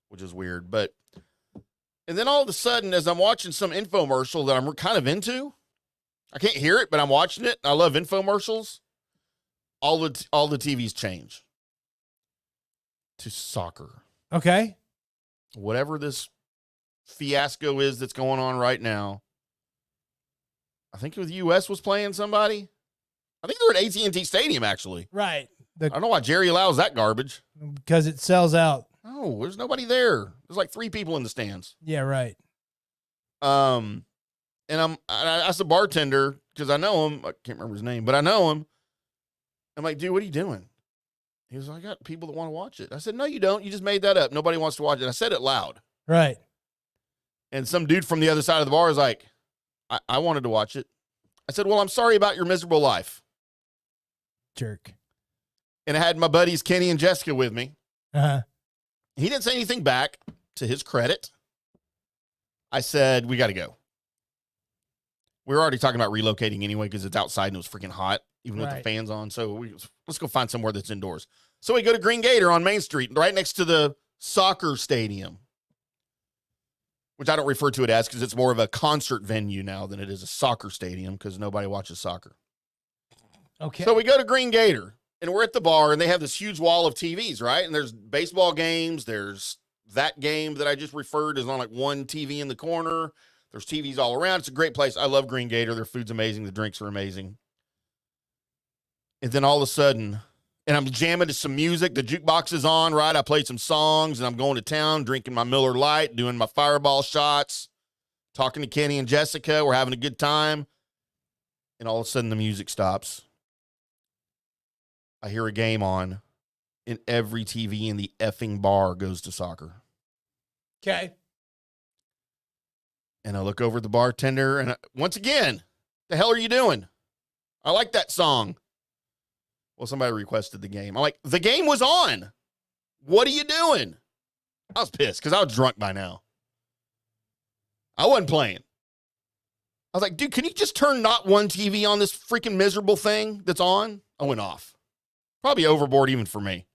which is weird. And then all of a sudden, as I'm watching some infomercial that I'm kind of into, I can't hear it, but I'm watching it. I love infomercials. All the TVs change to soccer. Okay. Whatever this fiasco is that's going on right now. I think the U.S. was playing somebody. I think they're at AT&T Stadium, actually. Right. I don't know why Jerry allows that garbage. Because it sells out. No, there's nobody there. There's like 3 people in the stands. Yeah, right. And I asked the bartender, because I know him. I can't remember his name, but I know him. I'm like, dude, what are you doing? He was like, I got people that want to watch it. I said, no, you don't. You just made that up. Nobody wants to watch it. I said it loud. Right. And some dude from the other side of the bar is like, I wanted to watch it. I said, well, I'm sorry about your miserable life. Jerk. And I had my buddies Kenny and Jessica with me. Uh-huh. He didn't say anything back, to his credit. I said, we got to go. We were already talking about relocating anyway because it's outside and it was freaking hot, even with the fans on. So let's go find somewhere that's indoors. So we go to Green Gator on Main Street, right next to the soccer stadium, which I don't refer to it as because it's more of a concert venue now than it is a soccer stadium because nobody watches soccer. Okay. So we go to Green Gator, and we're at the bar, and they have this huge wall of TVs, right? And there's baseball games. There's that game that I just referred is on like one TV in the corner. There's TVs all around. It's a great place. I love Green Gator. Their food's amazing. The drinks are amazing. And then all of a sudden, and I'm jamming to some music. The jukebox is on, right? I played some songs, and I'm going to town, drinking my Miller Lite, doing my fireball shots, talking to Kenny and Jessica. We're having a good time. And all of a sudden, the music stops. I hear a game on, and every TV in the effing bar goes to soccer. Okay. And I look over at the bartender, and once again, the hell are you doing? I like that song. Well, somebody requested the game. I'm like, the game was on. What are you doing? I was pissed because I was drunk by now. I wasn't playing. I was like, dude, can you just turn not one TV on this freaking miserable thing that's on? I went off. Probably overboard even for me.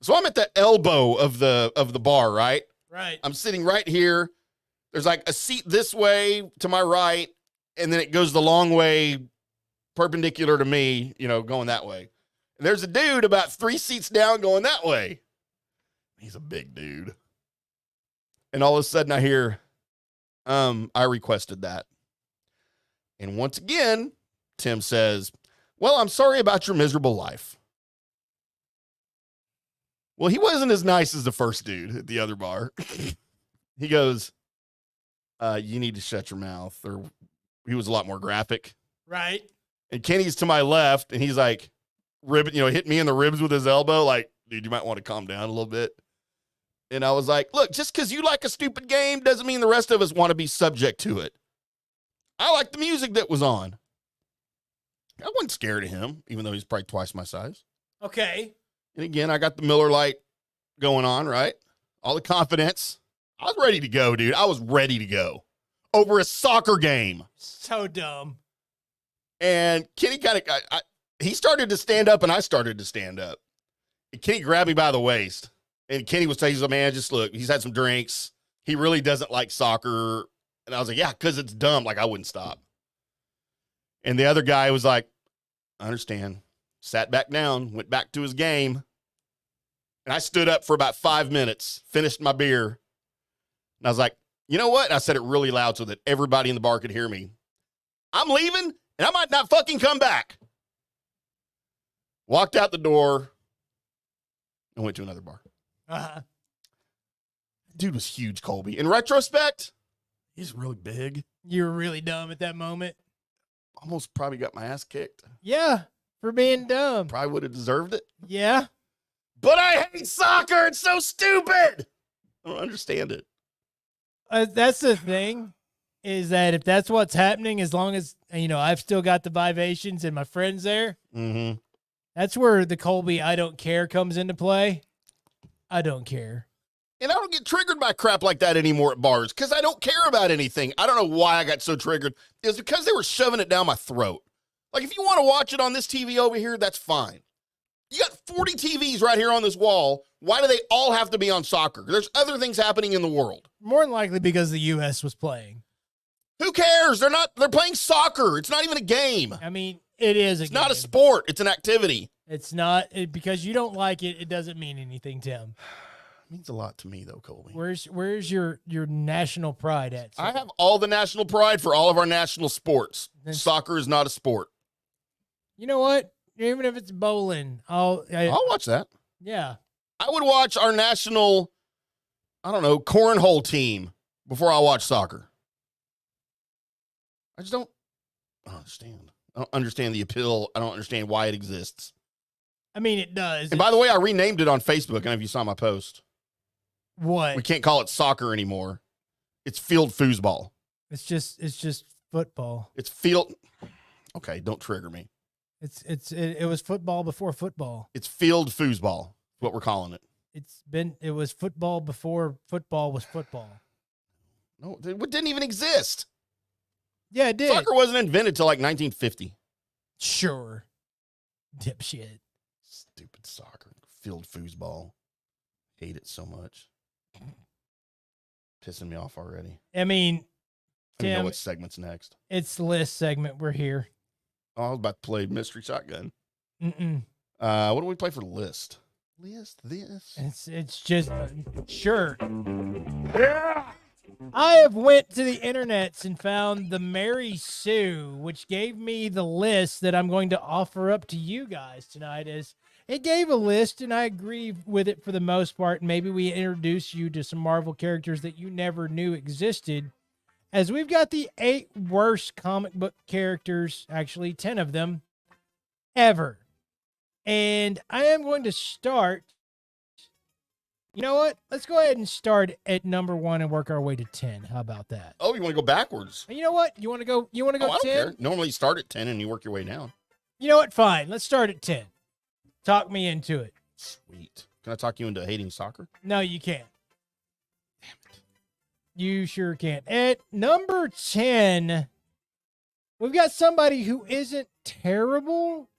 So I'm at the elbow of the bar, right? Right. I'm sitting right here. There's like a seat this way to my right, and then it goes the long way perpendicular to me, going that way. And there's a dude about 3 seats down going that way. He's a big dude. And all of a sudden I hear, I requested that. And once again, Tim says, well, I'm sorry about your miserable life. Well, he wasn't as nice as the first dude at the other bar. He goes, you need to shut your mouth. Or he was a lot more graphic. Right. And Kenny's to my left, and he's like, hit me in the ribs with his elbow. Like, dude, you might want to calm down a little bit. And I was like, look, just because you like a stupid game doesn't mean the rest of us want to be subject to it. I like the music that was on. I wasn't scared of him, even though he's probably twice my size. Okay. And again, I got the Miller Lite going on, right? All the confidence. I was ready to go, dude. I was ready to go over a soccer game. So dumb. And Kenny he started to stand up, and I started to stand up. And Kenny grabbed me by the waist. And Kenny was saying, man, just look, he's had some drinks. He really doesn't like soccer. And I was like, yeah, because it's dumb. Like, I wouldn't stop. And the other guy was like, I understand. Sat back down, went back to his game. And I stood up for about 5 minutes, finished my beer. And I was like, you know what? And I said it really loud so that everybody in the bar could hear me. I'm leaving, and I might not fucking come back. walked out the door, and went to another bar. Uh-huh. Dude was huge, Colby. In retrospect, he's really big. You were really dumb at that moment. Almost probably got my ass kicked. Yeah, for being dumb. Probably would have deserved it. Yeah. But I hate soccer. It's so stupid. I don't understand it. That's the thing, is that if that's what's happening, as long as, I've still got the vivations and my friends there, that's where the Colby I don't care comes into play. I don't care. And I don't get triggered by crap like that anymore at bars because I don't care about anything. I don't know why I got so triggered. It was because they were shoving it down my throat. Like, if you want to watch it on this TV over here, that's fine. You got 40 TVs right here on this wall. Why do they all have to be on soccer? There's other things happening in the world. More than likely because the U.S. was playing. Who cares? They're playing soccer. It's not even a game. I mean, it is a It's game. not a sport. It's an activity. It's not, because you don't like it, it doesn't mean anything, Tim. It means a lot to me, though, Colby. Where's your national pride at? I have all the national pride for all of our national sports. Soccer is not a sport. You know what? Even if it's bowling, I'll watch that. Yeah. I would watch our national, cornhole team before I watch soccer. I just don't understand. I don't understand the appeal. I don't understand why it exists. I mean, it does. And by the way, I renamed it on Facebook. I don't know if you saw my post. What? We can't call it soccer anymore. It's field foosball. It's just football. It's field. Okay, don't trigger me. It was football before football. It's field foosball. What we're calling it. It was football before football was football. No, it didn't even exist. Yeah, it did. Soccer wasn't invented till like 1950. Sure. Dipshit. Stupid soccer. Field foosball. Hate it so much. Pissing me off already. I mean, I don't know Tim, what segment's next. it's the list segment. We're here. Oh, I was about to play Mystery Shotgun. Mm-mm. What do we play for list? This. It's just sure. Yeah. I have went to the internets and found the Mary Sue, which gave me the list that I'm going to offer up to you guys tonight. As it gave a list, and I agree with it for the most part. Maybe we introduce you to some Marvel characters that you never knew existed. As we've got the 8 worst comic book characters, actually 10 of them, ever. And I am going to start. You know what? Let's go ahead and start at number 1 and work our way to 10. How about that? Oh, you want to go backwards? You know what? You want to go? You want to go I don't 10? care. Normally you start at 10 and you work your way down. You know what? Fine. Let's start at 10. Talk me into it. Sweet. Can I talk you into hating soccer? No, you can't. Damn it. You sure can't. At number 10, we've got somebody who isn't terrible,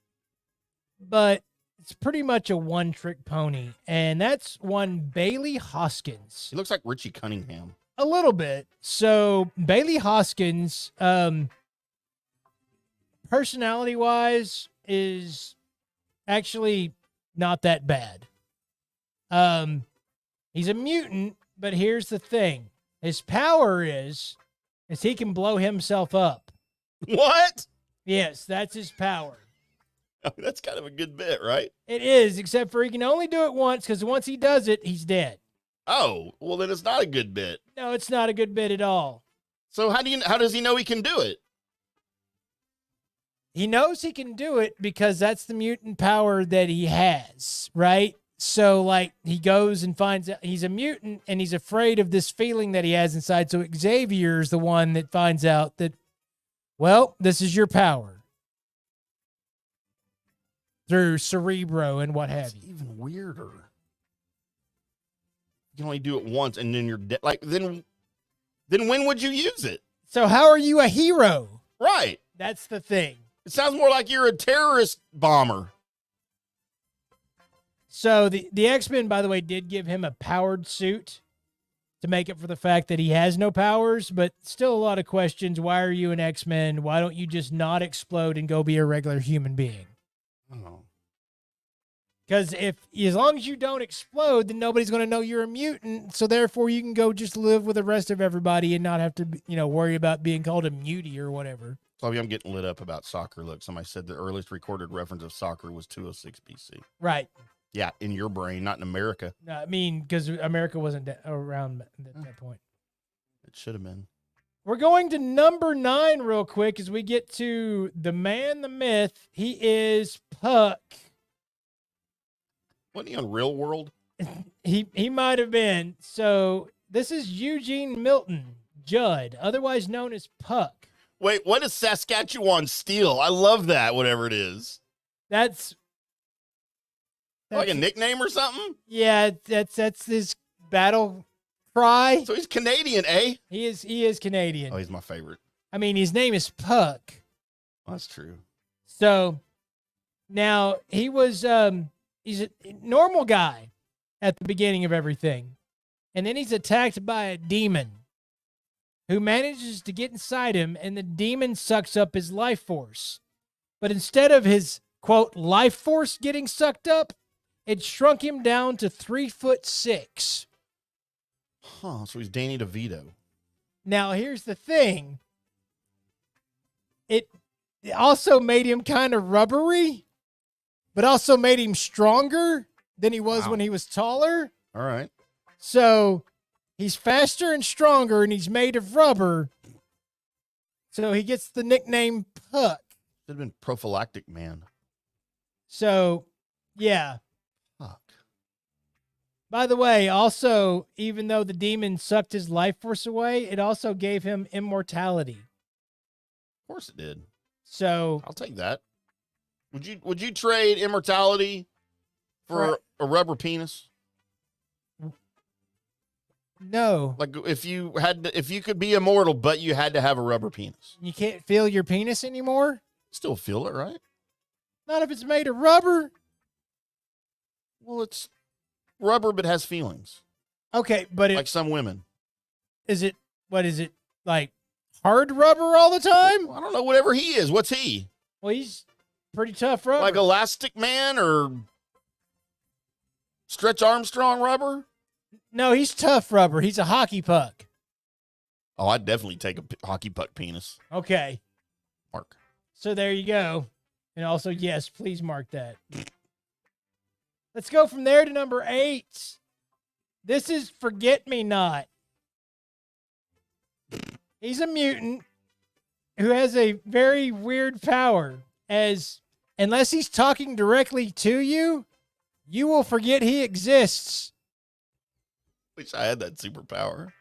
but it's pretty much a one-trick pony, and that's one Bailey Hoskins. He looks like Richie Cunningham. A little bit. So Bailey Hoskins, personality-wise, is actually not that bad. He's a mutant, but here's the thing. His power is he can blow himself up. What? Yes, that's his power. That's kind of a good bit, right? It is, except for he can only do it once, because once he does it, he's dead. Oh, well then it's not a good bit. No, it's not a good bit at all. So how does he know he can do it? He knows he can do it because that's the mutant power that he has, right? So, like, he goes and finds out he's a mutant, and he's afraid of this feeling that he has inside. So Xavier's the one that finds out that, well, this is your power. Through Cerebro and what have you. Even weirder. You can only do it once, and then you're dead. Like, then when would you use it? So how are you a hero? Right. That's the thing. It sounds more like you're a terrorist bomber. So the X-Men, by the way, did give him a powered suit to make up for the fact that he has no powers, but still a lot of questions. Why are you an X-Men? Why don't you just not explode and go be a regular human being? Oh. Because as long as you don't explode, then nobody's going to know you're a mutant. So therefore, you can go just live with the rest of everybody and not have to, worry about being called a mutie or whatever. Chloe, I'm getting lit up about soccer. Look, somebody said the earliest recorded reference of soccer was 206 BC. Right. Yeah, in your brain, not in America. No, I mean, because America wasn't around at that point. It should have been. We're going to number 9 real quick as we get to the man, the myth. He is Puck. Wasn't he on Real World? He might have been. So this is Eugene Milton Judd, otherwise known as Puck. Wait, what is Saskatchewan Steel? I love that, whatever it is. That's Like a nickname or something? Yeah, that's his battle cry. So he's Canadian, eh? He is Canadian. Oh, he's my favorite. I mean, his name is Puck. Oh, that's true. So now he was he's a normal guy at the beginning of everything. And then he's attacked by a demon who manages to get inside him, and the demon sucks up his life force. But instead of his, quote, life force getting sucked up, it shrunk him down to 3'6". Huh, so he's Danny DeVito. Now, here's the thing. It also made him kind of rubbery, but also made him stronger than he was when he was taller. All right. So he's faster and stronger, and he's made of rubber. So he gets the nickname Puck. Should have been Prophylactic Man. So, yeah. Fuck. By the way, also, even though the demon sucked his life force away, it also gave him immortality. Of course it did. So I'll take that. Would you trade immortality for a rubber penis? No. Like if you could be immortal, but you had to have a rubber penis. You can't feel your penis anymore? Still feel it, right? Not if it's made of rubber. Well, it's rubber, but has feelings. Okay, but like some women. What is it, like hard rubber all the time? Well, I don't know, whatever he is. What's he? Well, he's pretty tough rubber. Like Elastic Man or Stretch Armstrong rubber? No, he's tough rubber. He's a hockey puck. Oh, I'd definitely take a hockey puck penis. Okay. Mark. So there you go. And also, yes, please mark that. Let's go from there to number 8. This is Forget Me Not. He's a mutant who has a very weird power, as unless he's talking directly to you, you will forget he exists. Wish I had that superpower.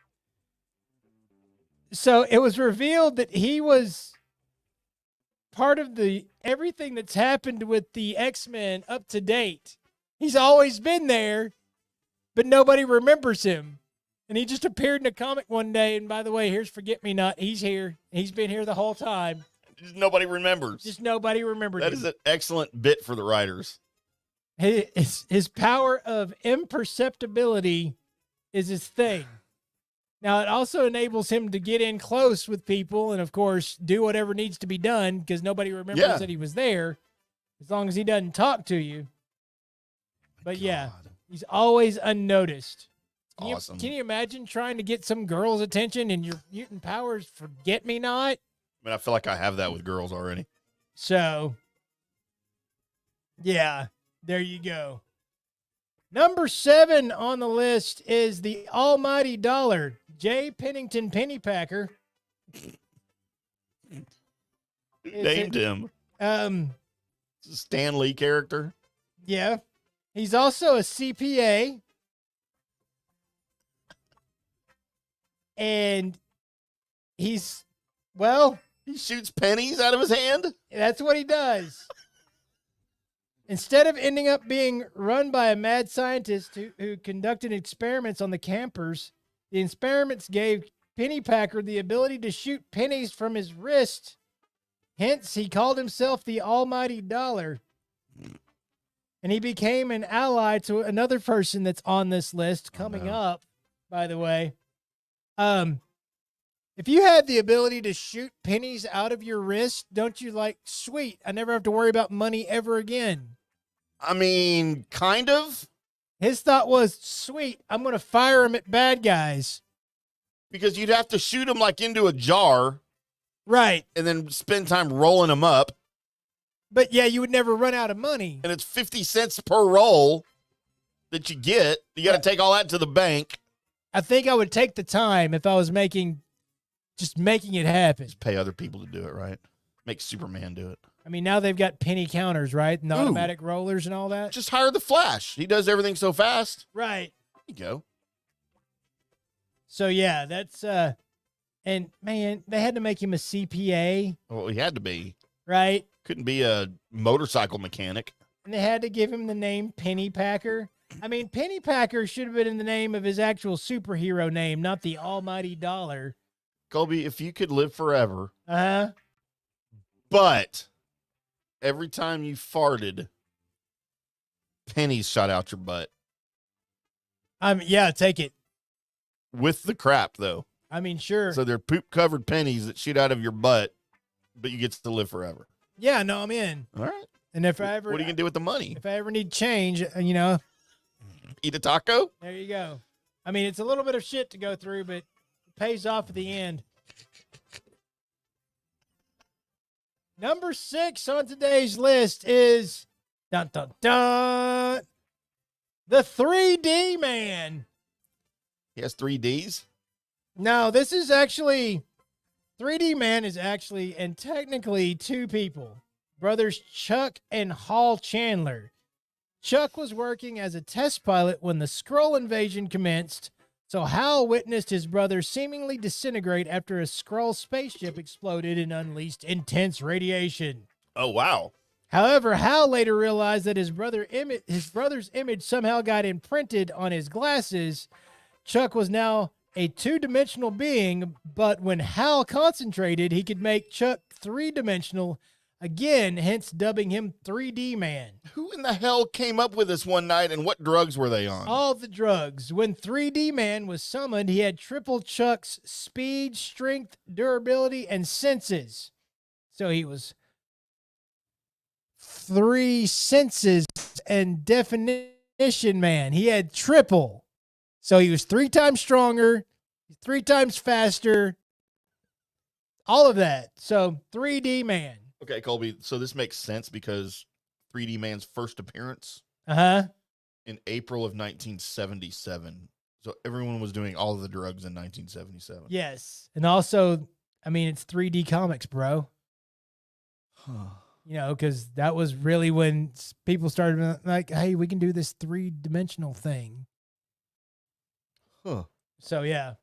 So it was revealed that he was part of everything that's happened with the X-Men up to date. He's always been there, but nobody remembers him. And he just appeared in a comic one day. And by the way, here's Forget Me Not. He's here. He's been here the whole time. Just nobody remembers. Just nobody remembers. That is an excellent bit for the writers. His power of imperceptibility is his thing. Now, it also enables him to get in close with people and, of course, do whatever needs to be done because nobody remembers that he was there as long as he doesn't talk to you. But, yeah, he's always unnoticed. Awesome. Can you imagine trying to get some girl's attention and your mutant powers forget me not? I mean, I feel like I have that with girls already. So, yeah, there you go. Number 7 on the list is the almighty dollar, J. Pennington Pennypacker. Named him. It's a Stan Lee character. Yeah. He's also a CPA. And he shoots pennies out of his hand? That's what he does. Instead of ending up being run by a mad scientist who conducted experiments on the campers, the experiments gave Pennypacker the ability to shoot pennies from his wrist. Hence, he called himself the Almighty Dollar. And he became an ally to another person that's on this list coming up, by the way. If you had the ability to shoot pennies out of your wrist, don't you like, sweet, I never have to worry about money ever again? I mean, kind of. His thought was, sweet, I'm going to fire him at bad guys. Because you'd have to shoot him like into a jar. Right. and then spend time rolling them up. But yeah, you would never run out of money. And it's 50 cents per roll that you get. You got to take all that to the bank. I think I would take the time if I was making it happen. Just pay other people to do it, right? Make Superman do it. I mean, now they've got penny counters, right? And automatic rollers and all that. Just hire the Flash. He does everything so fast. Right. There you go. So yeah, that's and man, they had to make him a CPA, Well, he had to be. right? Couldn't be a motorcycle mechanic. And they had to give him the name Pennypacker. I mean, Pennypacker should have been in the name of his actual superhero name, not the Almighty Dollar. Colby, if you could live forever, Uh-huh. but every time you farted, pennies shot out your butt. Yeah, take it. With the crap, though. I mean, sure. So they're poop-covered pennies that shoot out of your butt, but you get to live forever. Yeah, no, I'm in. All right. And if I ever What are you going to do with the money? if I ever need change, Eat a taco? there you go. I mean, it's a little bit of shit to go through, but it pays off at the end. Number 6 on today's list is dun dun dun the 3D man. He has 3 Ds? No, this is actually 3D man is actually and technically 2 people. Brothers Chuck and Hall Chandler. Chuck was working as a test pilot when the Skrull invasion commenced, so Hal witnessed his brother seemingly disintegrate after a Skrull spaceship exploded and unleashed intense radiation. Oh, wow. However, Hal later realized that his brother's image somehow got imprinted on his glasses. Chuck was now a 2-dimensional being, but when Hal concentrated, he could make Chuck 3-dimensional again, hence dubbing him 3D Man. Who in the hell came up with this one night, and what drugs were they on? All the drugs. When 3D Man was summoned, he had triple Chuck's speed, strength, durability, and senses. So he was 3 senses and definition man. He had triple. So he was 3 times stronger, 3 times faster, all of that. So 3D Man. Okay, Colby, so this makes sense because 3D Man's first appearance in April of 1977. So everyone was doing all of the drugs in 1977. Yes. And also, I mean, it's 3D comics, bro. Because that was really when people started like, hey, we can do this 3-dimensional thing. Huh. So, yeah.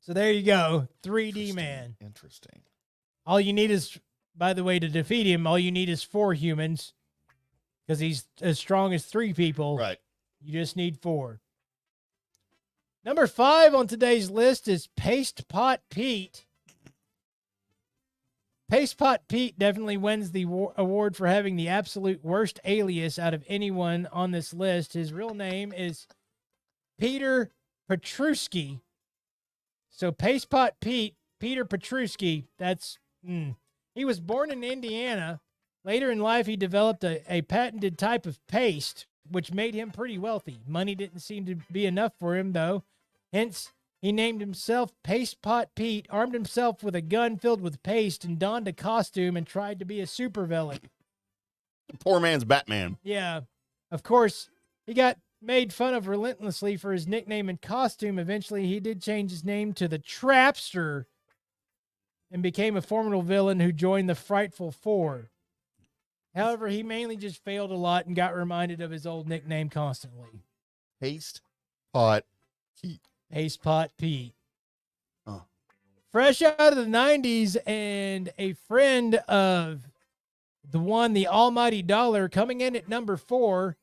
So there you go. 3D Man. Interesting. All you need is, by the way, to defeat him, all you need is 4 humans because he's as strong as 3 people. Right. You just need 4. Number 5 on today's list is Paste Pot Pete. Paste Pot Pete definitely wins the award for having the absolute worst alias out of anyone on this list. His real name is Peter Petruski. So Paste Pot Pete, Peter Petruski, that's... He was born in Indiana. Later in life, he developed a patented type of paste, which made him pretty wealthy. Money didn't seem to be enough for him, though. Hence, he named himself Paste Pot Pete, armed himself with a gun filled with paste, and donned a costume and tried to be a supervillain. Poor man's Batman. Yeah. Of course, he got made fun of relentlessly for his nickname and costume. Eventually, he did change his name to the Trapster and became a formidable villain who joined the Frightful Four. However, he mainly just failed a lot and got reminded of his old nickname constantly. Paste Pot Pete. Paste Pot Pete. Oh. Fresh out of the 90s and a friend of the almighty Dollar, coming in at number 4,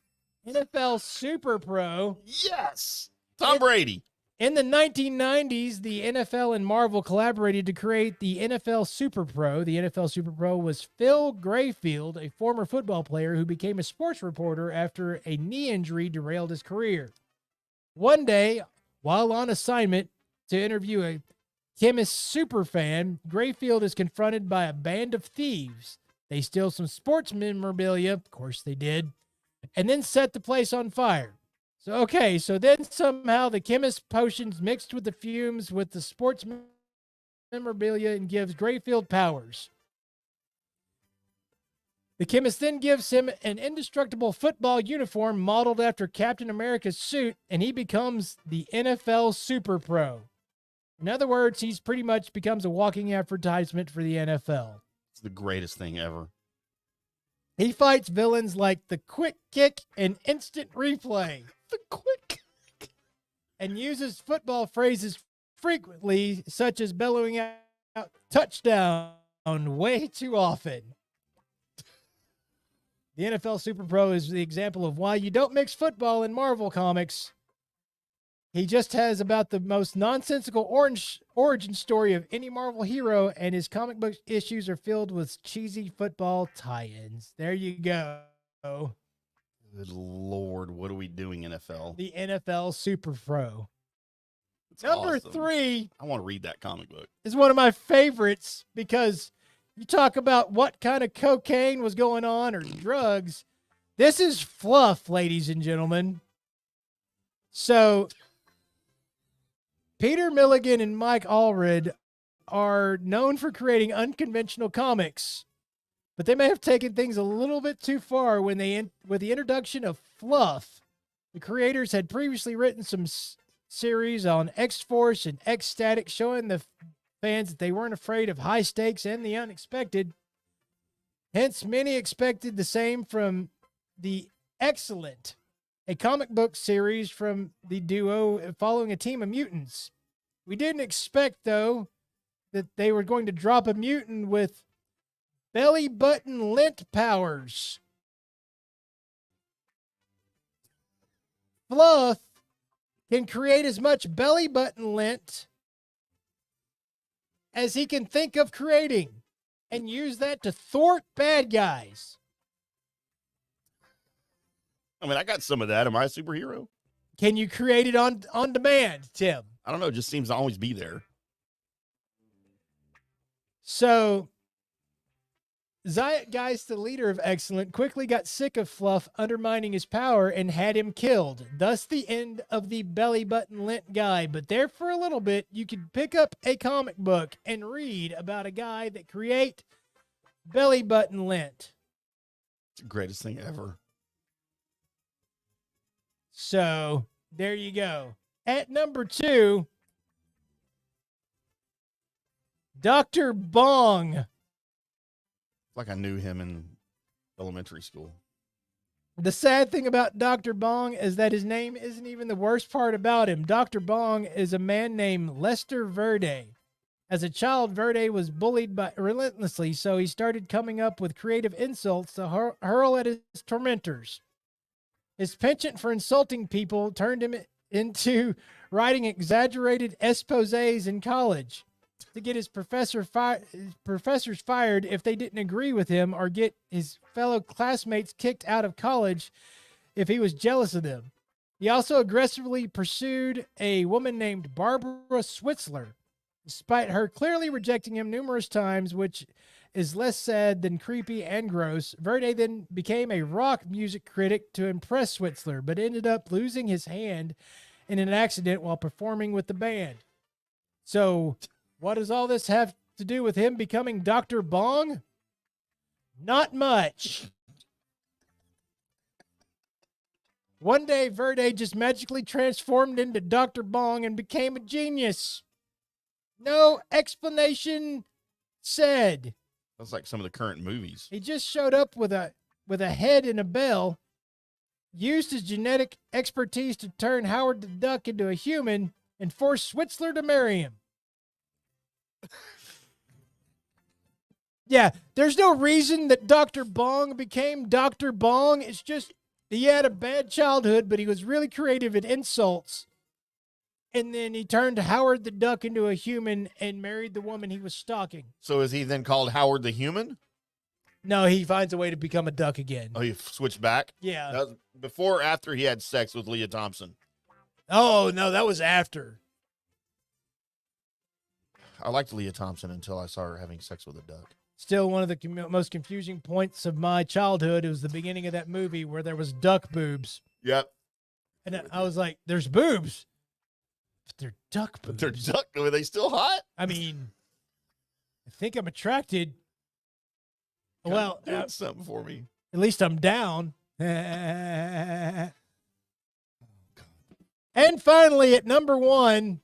NFL Super Pro. Yes. Tom Brady. In the 1990s, the NFL and Marvel collaborated to create the NFL Super Pro. The NFL Super Pro was Phil Grayfield, a former football player who became a sports reporter after a knee injury derailed his career. One day, while on assignment to interview a chemist superfan, Grayfield is confronted by a band of thieves. They steal some sports memorabilia, of course they did, and then set the place on fire. So then somehow the chemist's potions mixed with the fumes with the sports memorabilia and gives Grayfield powers. The chemist then gives him an indestructible football uniform modeled after Captain America's suit, and he becomes the NFL Super Pro. In other words, he's pretty much becomes a walking advertisement for the NFL. It's the greatest thing ever. He fights villains like the Quick Kick and Instant Replay. The quick. And uses football phrases frequently, such as bellowing out touchdown way too often. The NFL Super Pro is the example of why you don't mix football in Marvel comics. He just has about the most nonsensical origin story of any Marvel hero, and his comic book issues are filled with cheesy football tie-ins. There you go. Good Lord, what are we doing, NFL? The NFL Super Pro. It's Number awesome. 3 I want to read that comic book. is one of my favorites because you talk about what kind of cocaine was going on or drugs. This is fluff, ladies and gentlemen. So Peter Milligan and Mike Allred are known for creating unconventional comics, but they may have taken things a little bit too far when with the introduction of fluff. The creators had previously written some series on X-Force and X-Static, showing the fans that they weren't afraid of high stakes and the unexpected. Hence, many expected the same from the Excellent, a comic book series from the duo following a team of mutants. We didn't expect, though, that they were going to drop a mutant with belly button lint powers. Fluff can create as much belly button lint as he can think of creating and use that to thwart bad guys. I mean, I got some of that. Am I a superhero? Can you create it on demand, Tim? I don't know. It just seems to always be there. So, Zeitgeist, the leader of Excellent, quickly got sick of Fluff undermining his power and had him killed. Thus, the end of the belly button lint guy. But there for a little bit, you could pick up a comic book and read about a guy that create belly button lint. It's the greatest thing ever. So, there you go. At number 2, Dr. Bong. Like I knew him in elementary school. The sad thing about Dr. Bong is that his name isn't even the worst part about him. Dr. Bong is a man named Lester Verde. As a child, Verde was bullied relentlessly, so he started coming up with creative insults to hurl at his tormentors. His penchant for insulting people turned him into writing exaggerated exposés in college to get his professors fired if they didn't agree with him, or get his fellow classmates kicked out of college if he was jealous of them. He also aggressively pursued a woman named Barbara Switzler, despite her clearly rejecting him numerous times, which is less sad than creepy and gross. Verde then became a rock music critic to impress Switzler, but ended up losing his hand in an accident while performing with the band. So, what does all this have to do with him becoming Dr. Bong? Not much. One day, Verde just magically transformed into Dr. Bong and became a genius. No explanation said. That's like some of the current movies. He just showed up with a head and a bell, used his genetic expertise to turn Howard the Duck into a human, and forced Switzler to marry him. Yeah, there's no reason that Dr. Bong became Dr. Bong. It's just he had a bad childhood, but he was really creative at insults. And then he turned Howard the Duck into a human and married the woman he was stalking. So is he then called Howard the Human? No, he finds a way to become a duck again. Oh, he switched back? Yeah. That was before or after he had sex with Leah Thompson? Oh, no, that was after. I liked Leah Thompson until I saw her having sex with a duck. Still one of the most confusing points of my childhood. It was the beginning of that movie where there was duck boobs. Yep. And I was like, there's boobs. But they're duck boobs. But they're duck. Are they still hot? I mean, I think I'm attracted. Well, doing something for me. At least I'm down. And finally, at number 1,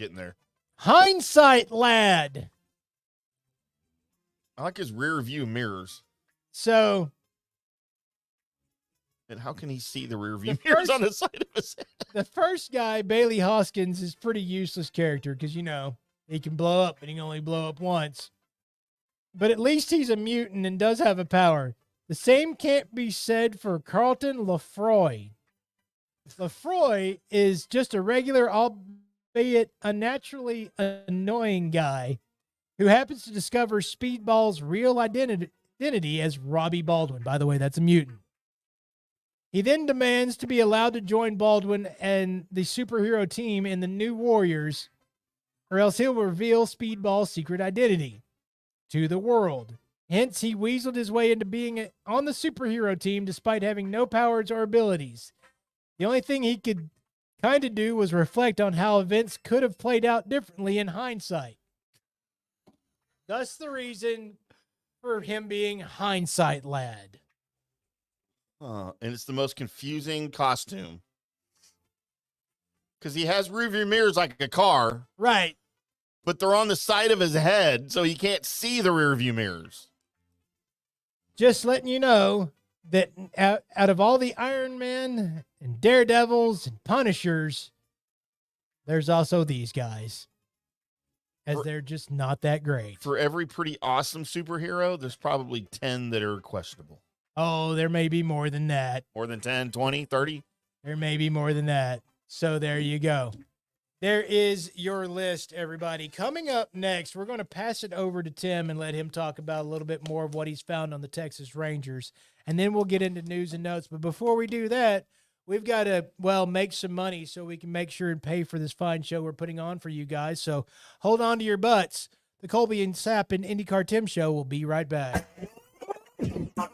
Getting there. Hindsight Lad. I like his rear view mirrors. So, and how can he see the rear view mirrors on the side of his head? The first guy, Bailey Hoskins, is pretty useless character because, you know, he can blow up, but he can only blow up once. But at least he's a mutant and does have a power. The same can't be said for Carlton Lefroy. Lefroy is just a regular, albeit unnaturally annoying guy who happens to discover Speedball's real identity as Robbie Baldwin. By the way, that's a mutant. He then demands to be allowed to join Baldwin and the superhero team in the New Warriors, or else he'll reveal Speedball's secret identity to the world. Hence, he weaseled his way into being on the superhero team despite having no powers or abilities. The only thing he could kind of do was reflect on how events could have played out differently in hindsight. Thus the reason for him being Hindsight Lad. And it's the most confusing costume. Because he has rearview mirrors like a car. Right. But they're on the side of his head, so he can't see the rearview mirrors. Just letting you know that out of all the Iron Man and Daredevils and Punishers, there's also these guys. As they're just not that great. For every pretty awesome superhero, there's probably 10 that are questionable. Oh, there may be more than that. More than 10, 20, 30? There may be more than that. So there you go. There is your list, everybody. Coming up next, we're going to pass it over to Tim and let him talk about a little bit more of what he's found on the Texas Rangers. And then we'll get into news and notes. But before we do that, we've got to, make some money so we can make sure and pay for this fine show we're putting on for you guys. So hold on to your butts. The Colby and Sapp and IndyCarTim show will be right back.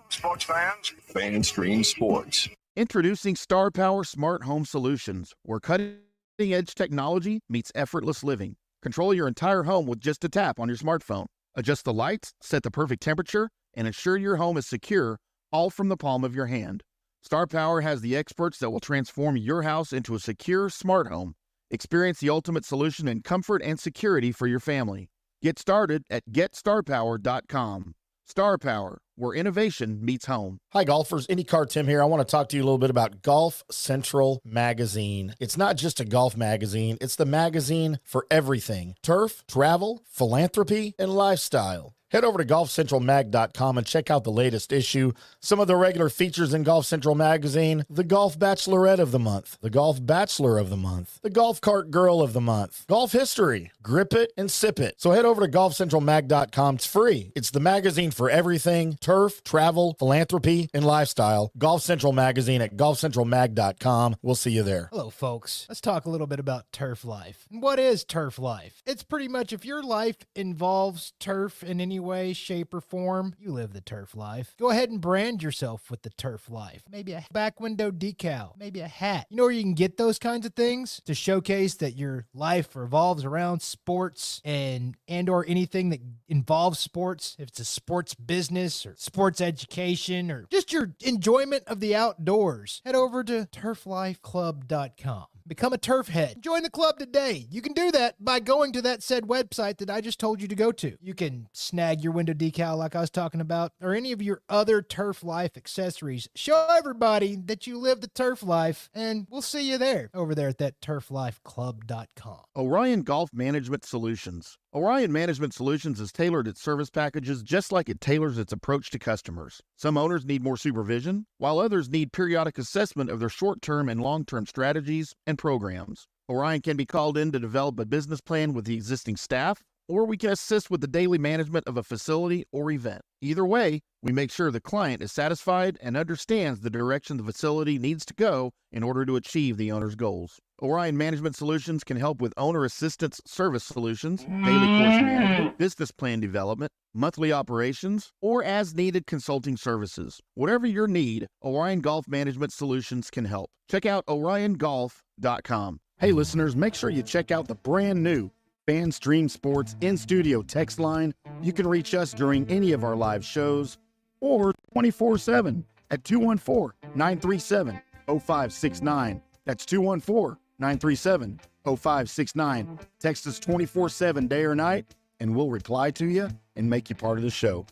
Sports fans, FanStream Sports. Introducing Star Power Smart Home Solutions, where cutting-edge technology meets effortless living. Control your entire home with just a tap on your smartphone. Adjust the lights, set the perfect temperature, and ensure your home is secure, all from the palm of your hand. Star Power has the experts that will transform your house into a secure, smart home. Experience the ultimate solution in comfort and security for your family. Get started at GetStarPower.com. Star Power, where innovation meets home. Hi, golfers. IndyCarTim here. I want to talk to you a little bit about Golf Central Magazine. It's not just a golf magazine. It's the magazine for everything. Turf, travel, philanthropy, and lifestyle. Head over to golfcentralmag.com and check out the latest issue. Some of the regular features in Golf Central Magazine: the Golf Bachelorette of the Month, the Golf Bachelor of the Month, the Golf Cart Girl of the Month, Golf History, Grip It and Sip It. So head over to golfcentralmag.com. It's free. It's the magazine for everything: turf, travel, philanthropy, and lifestyle. Golf Central Magazine at golfcentralmag.com. We'll see you there. Hello, folks. Let's talk a little bit about turf life. What is turf life? It's pretty much if your life involves turf in any way, shape, or form, you live the turf life. Go ahead and brand yourself with the turf life. Maybe a back window decal, maybe a hat. You know where you can get those kinds of things to showcase that your life revolves around sports and or anything that involves sports. If it's a sports business or sports education or just your enjoyment of the outdoors, head over to turflifeclub.com. Become a turf head. Join the club today. You can do that by going to that said website that I just told you to go to. You can snag your window decal like I was talking about, or any of your other turf life accessories. Show everybody that you live the turf life, and we'll see you there, over there at that turflifeclub.com. Orion Golf Management Solutions. Orion Management Solutions has tailored its service packages just like it tailors its approach to customers. Some owners need more supervision, while others need periodic assessment of their short-term and long-term strategies and programs. Orion can be called in to develop a business plan with the existing staff, or we can assist with the daily management of a facility or event. Either way, we make sure the client is satisfied and understands the direction the facility needs to go in order to achieve the owner's goals. Orion Management Solutions can help with owner assistance service solutions, daily course management, business plan development, monthly operations, or as-needed consulting services. Whatever your need, Orion Golf Management Solutions can help. Check out oriongolf.com. Hey listeners, make sure you check out the brand new FanStream Sports in-studio text line. You can reach us during any of our live shows or 24/7 at 214-937-0569. That's 214-937-0569. Text us 24/7 day or night, and we'll reply to you and make you part of the show.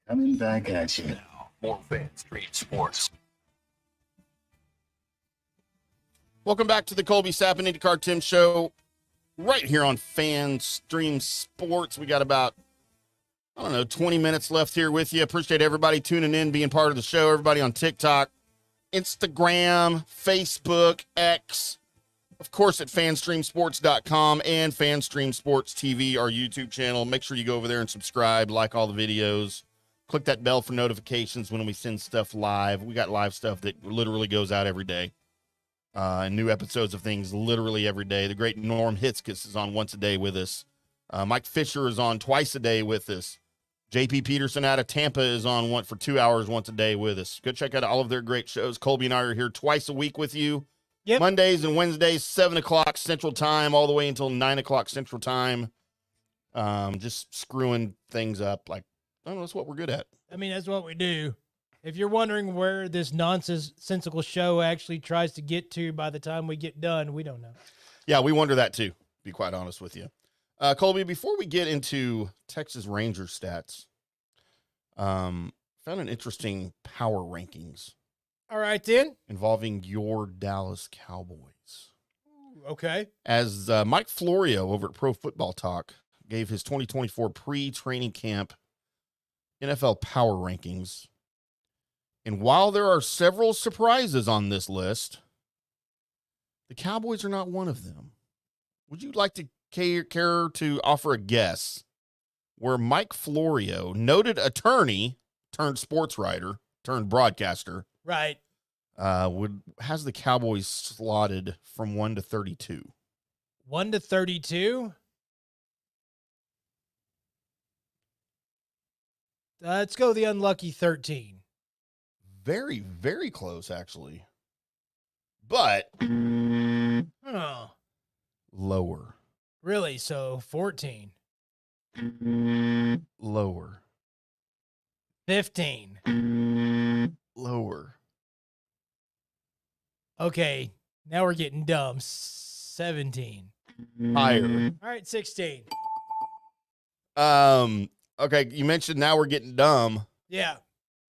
Coming back at you now. More FanStream Sports. Welcome back to the Colby, Sapp, and IndyCarTim show right here on FanStream Sports. We got about, 20 minutes left here with you. Appreciate everybody tuning in, being part of the show. Everybody on TikTok, Instagram, Facebook, X, of course at fanstreamsports.com and FanStream Sports TV, our YouTube channel. Make sure you go over there and subscribe, like all the videos. Click that bell for notifications when we send stuff live. We got live stuff that literally goes out every day. And new episodes of things literally every day. The great Norm Hitzkes is on once a day with us. Mike Fisher is on twice a day with us. JP Peterson out of Tampa is on for 2 hours once a day with us. Go check out all of their great shows. Colby and I are here twice a week with you. Yep. Mondays and Wednesdays, 7 o'clock Central Time, all the way until 9 o'clock Central Time. Just screwing things up. Like, I don't know, that's what we're good at. I mean, that's what we do. If you're wondering where this nonsensical show actually tries to get to by the time we get done, we don't know. Yeah, we wonder that too, to be quite honest with you. Colby, before we get into Texas Rangers stats, found an interesting power rankings. All right, then. Involving your Dallas Cowboys. Okay. As Mike Florio over at Pro Football Talk gave his 2024 pre-training camp NFL power rankings. And while there are several surprises on this list, the Cowboys are not one of them. Would you like to care to offer a guess where Mike Florio, noted attorney turned sports writer turned broadcaster, right, has the Cowboys slotted from 1 to 32? 1 to 32? Let's go the unlucky 13. Very, very close, actually. But oh, lower. Really? So 14. Lower. 15. Lower. Okay, now we're getting dumb. 17. Higher. All right, 16. Okay, you mentioned now we're getting dumb. Yeah.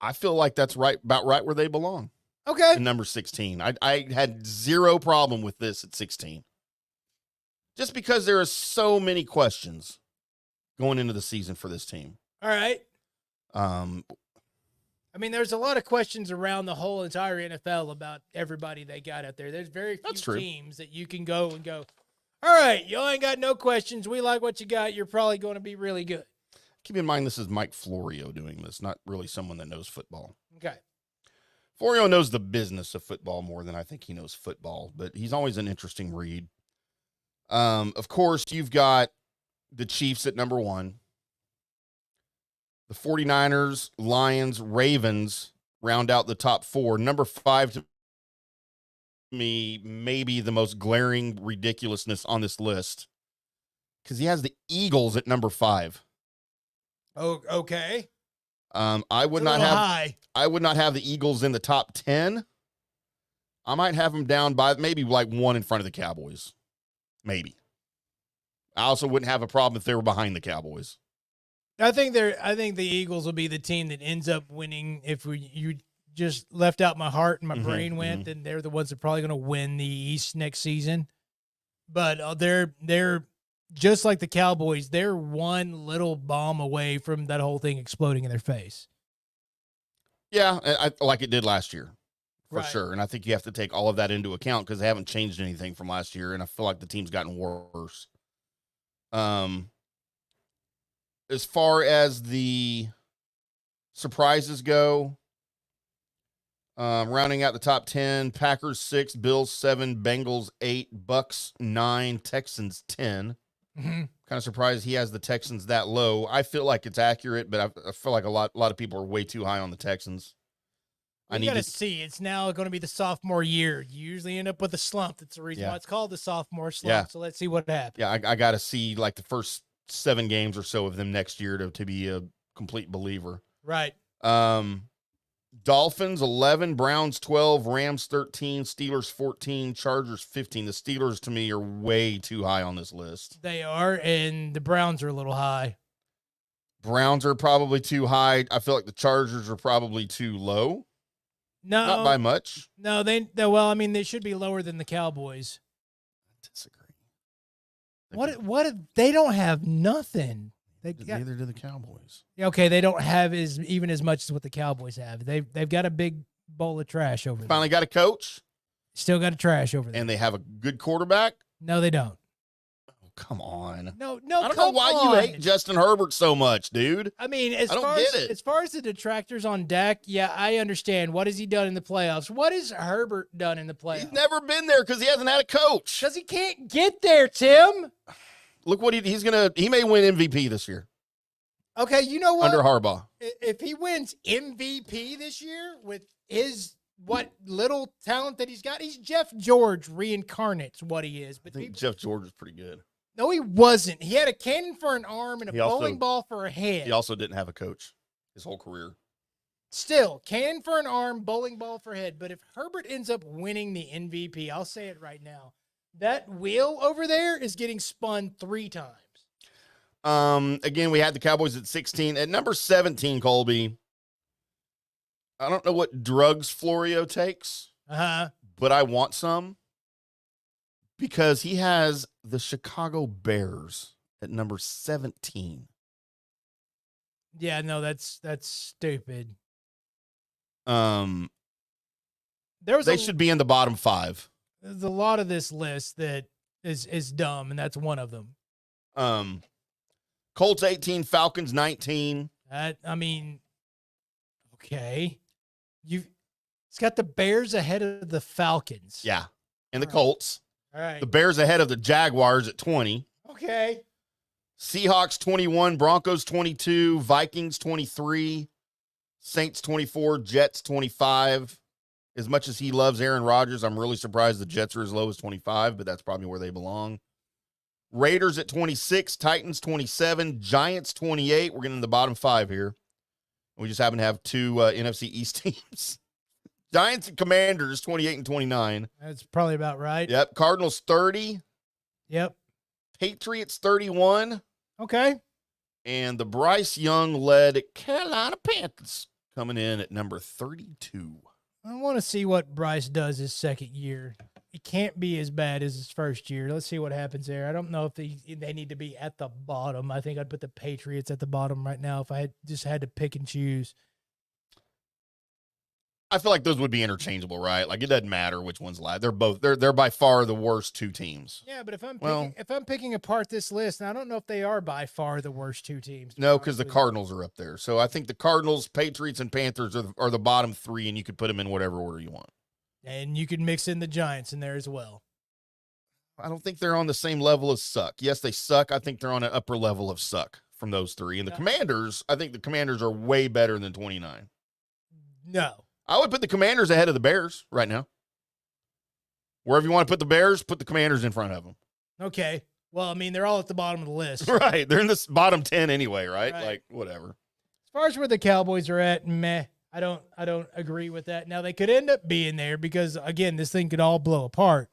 I feel like that's about right where they belong. Okay. In number 16. I had zero problem with this at 16. Just because there are so many questions going into the season for this team. All right. I mean, there's a lot of questions around the whole entire NFL about everybody they got out there. There's very few teams that you can go and go, all right, y'all ain't got no questions. We like what you got. You're probably going to be really good. Keep in mind, this is Mike Florio doing this, not really someone that knows football. Okay. Florio knows the business of football more than I think he knows football, but he's always an interesting read. Of course, you've got the Chiefs at number 1. The 49ers, Lions, Ravens round out the top 4. Number 5 to me, maybe the most glaring ridiculousness on this list, because he has the Eagles at number 5. Oh, okay. I would not have the Eagles in the top 10. I might have them down by maybe like 1 in front of the Cowboys. Maybe. I also wouldn't have a problem if they were behind the Cowboys. I think the Eagles will be the team that ends up winning. If you just left out my heart and my brain went, then they're the ones that are probably going to win the East next season. But they're just like the Cowboys. They're one little bomb away from that whole thing exploding in their face. Yeah, like it did last year, for Right. sure. And I think you have to take all of that into account because they haven't changed anything from last year, and I feel like the team's gotten worse. As far as the surprises go, rounding out the top 10, Packers 6, Bills 7, Bengals 8, Bucks 9, Texans 10. Mm-hmm. Kind of surprised he has the Texans that low. I feel like it's accurate, but I feel like a lot of people are way too high on the Texans. You got to see. It's now going to be the sophomore year. You usually end up with a slump. That's the reason why it's called the sophomore slump. Yeah. So let's see what happens. Yeah, I got to see like the first 7 games or so of them next year to be a complete believer. Right. Dolphins 11, Browns 12, Rams 13, Steelers 14, Chargers 15. The Steelers to me are way too high on this list. They are, and the Browns are a little high. Browns are probably too high. I feel like the Chargers are probably too low. No, not by much. No, well, I mean, they should be lower than the Cowboys. I disagree. What they don't have nothing. Neither do the Cowboys. Okay, they don't have even as much as what the Cowboys have. They've got a big bowl of trash over there. Finally got a coach. Still got a trash over there. And they have a good quarterback? No, they don't. Oh, come on. No, I don't know why you hate Justin Herbert so much, dude. I mean, as far as the detractors on Dak, yeah, I understand. What has he done in the playoffs? What has Herbert done in the playoffs? He's never been there because he hasn't had a coach. Because he can't get there, Tim. Look what he may win MVP this year. Okay, you know what? Under Harbaugh. If he wins MVP this year with what little talent that he's got, he's Jeff George reincarnates what he is. But I think Jeff George is pretty good. No, he wasn't. He had a cannon for an arm and a bowling ball for a head. He also didn't have a coach his whole career. Still, cannon for an arm, bowling ball for a head. But if Herbert ends up winning the MVP, I'll say it right now, that wheel over there is getting spun 3 times. Again, we had the Cowboys at 16. At number 17, Colby, I don't know what drugs Florio takes, but I want some because he has the Chicago Bears at number 17. Yeah, no, that's stupid. They should be in the bottom 5. There's a lot of this list that is dumb, and that's one of them. Colts 18, Falcons 19. I mean, okay. It's got the Bears ahead of the Falcons. Yeah. And the Colts. All right. The Bears ahead of the Jaguars at 20. Okay. Seahawks 21, Broncos 22, Vikings 23, Saints 24, Jets 25. As much as he loves Aaron Rodgers, I'm really surprised the Jets are as low as 25, but that's probably where they belong. Raiders at 26, Titans 27, Giants 28. We're getting in the bottom 5 here. We just happen to have 2 NFC East teams. Giants and Commanders 28 and 29. That's probably about right. Yep. Cardinals 30. Yep. Patriots 31. Okay. And the Bryce Young-led Carolina Panthers coming in at number 32. I want to see what Bryce does his second year. It can't be as bad as his first year. Let's see what happens there. I don't know if they need to be at the bottom. I think I'd put the Patriots at the bottom right now if I just had to pick and choose. I feel like those would be interchangeable, right? Like it doesn't matter which one's last. They're by far the worst 2 teams. Yeah, but if I'm picking apart this list, and I don't know if they are by far the worst 2 teams. No, because the Cardinals are up there. So I think the Cardinals, Patriots, and Panthers are the bottom 3, and you could put them in whatever order you want. And you could mix in the Giants in there as well. I don't think they're on the same level as suck. Yes, they suck. I think they're on an upper level of suck from those 3. And the Commanders, I think the Commanders are way better than 29. No. I would put the Commanders ahead of the Bears right now. Wherever you want to put the Bears, put the Commanders in front of them. Okay. Well, I mean, they're all at the bottom of the list. Right. They're in this bottom 10 anyway, right? Right. Like, whatever. As far as where the Cowboys are at, meh. I don't agree with that. Now, they could end up being there because, again, this thing could all blow apart.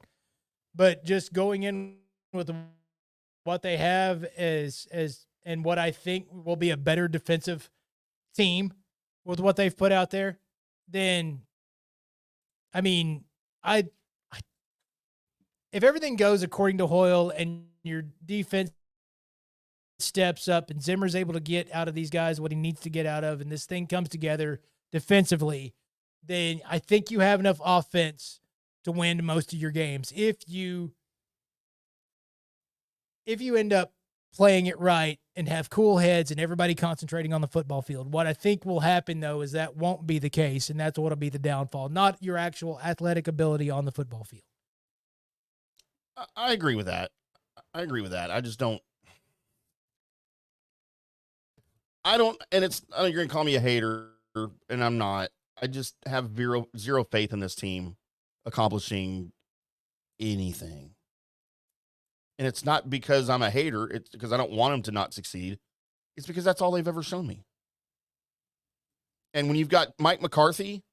But just going in with what they have and what I think will be a better defensive team with what they've put out there, then, I mean, if everything goes according to Hoyle and your defense steps up and Zimmer's able to get out of these guys what he needs to get out of, and this thing comes together defensively, then I think you have enough offense to win most of your games. If you end up playing it right and have cool heads and everybody concentrating on the football field. What I think will happen, though, is that won't be the case, and that's what will be the downfall, not your actual athletic ability on the football field. I agree with that. I just don't. And I know you're going to call me a hater, and I'm not. I just have zero faith in this team accomplishing anything. And it's not because I'm a hater. It's because I don't want them to not succeed. It's because that's all they've ever shown me. And when you've got Mike McCarthy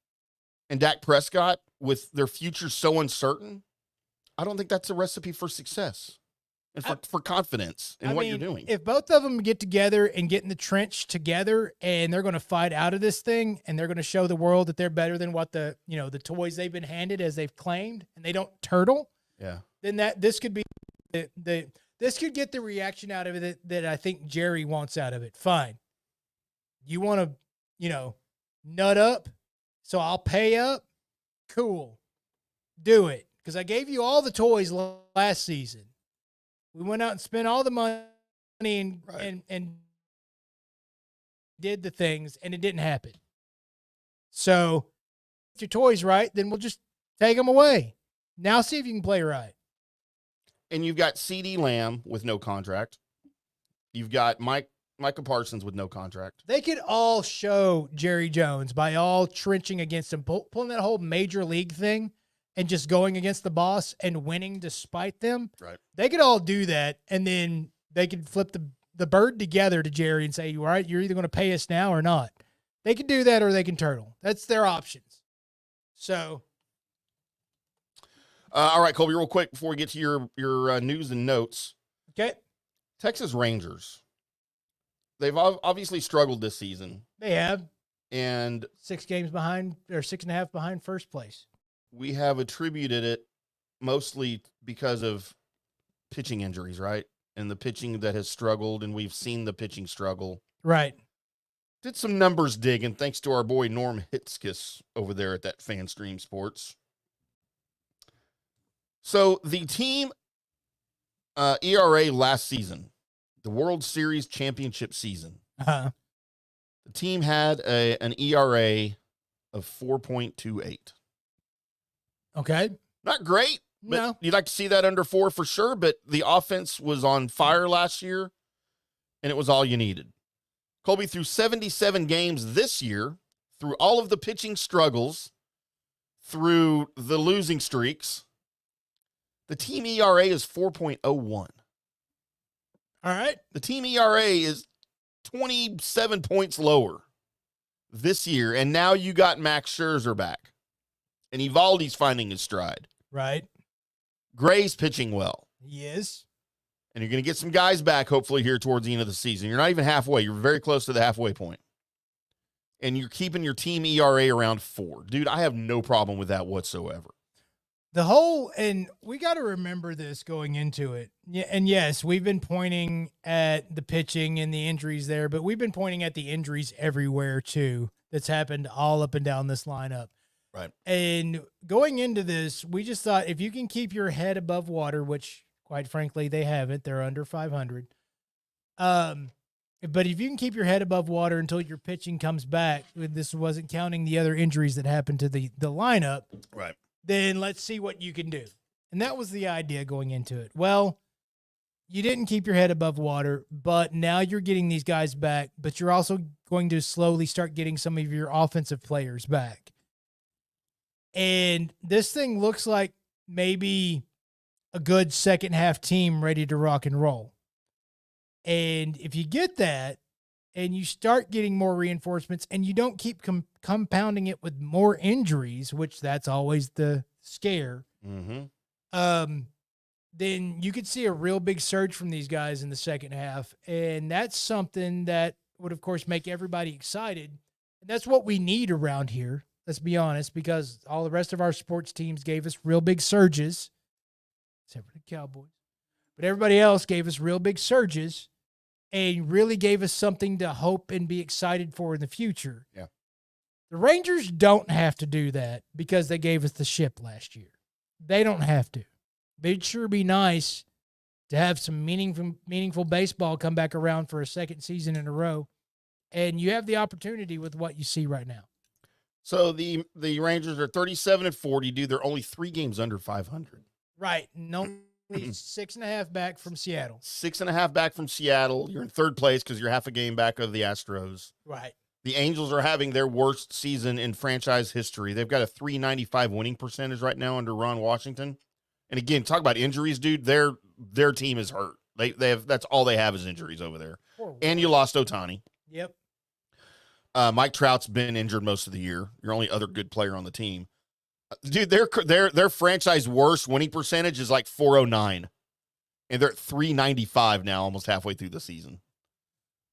and Dak Prescott with their future so uncertain, I don't think that's a recipe for success and for confidence in what you're doing. If both of them get together and get in the trench together and they're going to fight out of this thing and they're going to show the world that they're better than what the toys they've been handed as they've claimed, and they don't turtle, then this could be this could get the reaction out of it that I think Jerry wants out of it. Fine. You want to, nut up, so I'll pay up? Cool. Do it. Because I gave you all the toys last season. We went out and spent all the money and did the things, and it didn't happen. So if your toys right, then we'll just take them away. Now see if you can play right. And you've got CeeDee Lamb with no contract. You've got Micah Parsons with no contract. They could all show Jerry Jones by all trenching against him, pulling that whole major league thing and just going against the boss and winning despite them. Right. They could all do that, and then they could flip the bird together to Jerry and say, all right, you're either going to pay us now or not. They could do that or they can turtle. That's their options. So. All right, Colby, real quick before we get to your news and notes. Okay. Texas Rangers. They've obviously struggled this season. They have. And 6 games behind, or 6.5 behind first place. We have attributed it mostly because of pitching injuries, right? And the pitching that has struggled, and we've seen the pitching struggle. Right. Did some numbers digging, thanks to our boy Norm Hitzkiss over there at that FanStream Sports. So the team ERA last season, the World Series championship season, the team had an ERA of 4.28. Okay. Not great, but no. You'd like to see that under 4 for sure, but the offense was on fire last year, and it was all you needed. Colby, through 77 games this year, through all of the pitching struggles, through the losing streaks, the team ERA is 4.01. All right. The team ERA is 27 points lower this year, and now you got Max Scherzer back. And Evaldi's finding his stride. Right. Gray's pitching well. He is. And you're going to get some guys back, hopefully, here towards the end of the season. You're not even halfway. You're very close to the halfway point. And you're keeping your team ERA around 4. Dude, I have no problem with that whatsoever. And we got to remember this going into it. Yeah, and yes, we've been pointing at the pitching and the injuries there, but we've been pointing at the injuries everywhere too. That's happened all up and down this lineup. Right. And going into this, we just thought if you can keep your head above water, which quite frankly, they haven't, they're under 500. But if you can keep your head above water until your pitching comes back, this wasn't counting the other injuries that happened to the lineup. Right. Then let's see what you can do. And that was the idea going into it. Well, you didn't keep your head above water, but now you're getting these guys back, but you're also going to slowly start getting some of your offensive players back. And this thing looks like maybe a good second half team ready to rock and roll. And if you get that and you start getting more reinforcements and you don't keep compounding it with more injuries, which that's always the scare, then you could see a real big surge from these guys in the second half. And that's something that would, of course, make everybody excited. And that's what we need around here, let's be honest, because all the rest of our sports teams gave us real big surges, except for the Cowboys. But everybody else gave us real big surges and really gave us something to hope and be excited for in the future. Yeah. The Rangers don't have to do that because they gave us the ship last year. They don't have to. It'd sure be nice to have some meaningful baseball come back around for a second season in a row. And you have the opportunity with what you see right now. So the Rangers are 37-40, dude. They're only 3 games under 500. Right. No. 6.5 back from Seattle. 6.5 back from Seattle. You're in third place because you're half a game back of the Astros. Right. The Angels are having their worst season in franchise history. They've got a .395 winning percentage right now under Ron Washington. And again, talk about injuries, dude. Their team is hurt. They have that's all they have is injuries over there. And you lost Ohtani. Yep. Mike Trout's been injured most of the year. Your only other good player on the team. Dude, their franchise worst winning percentage is like .409. And they're at .395 now, almost halfway through the season.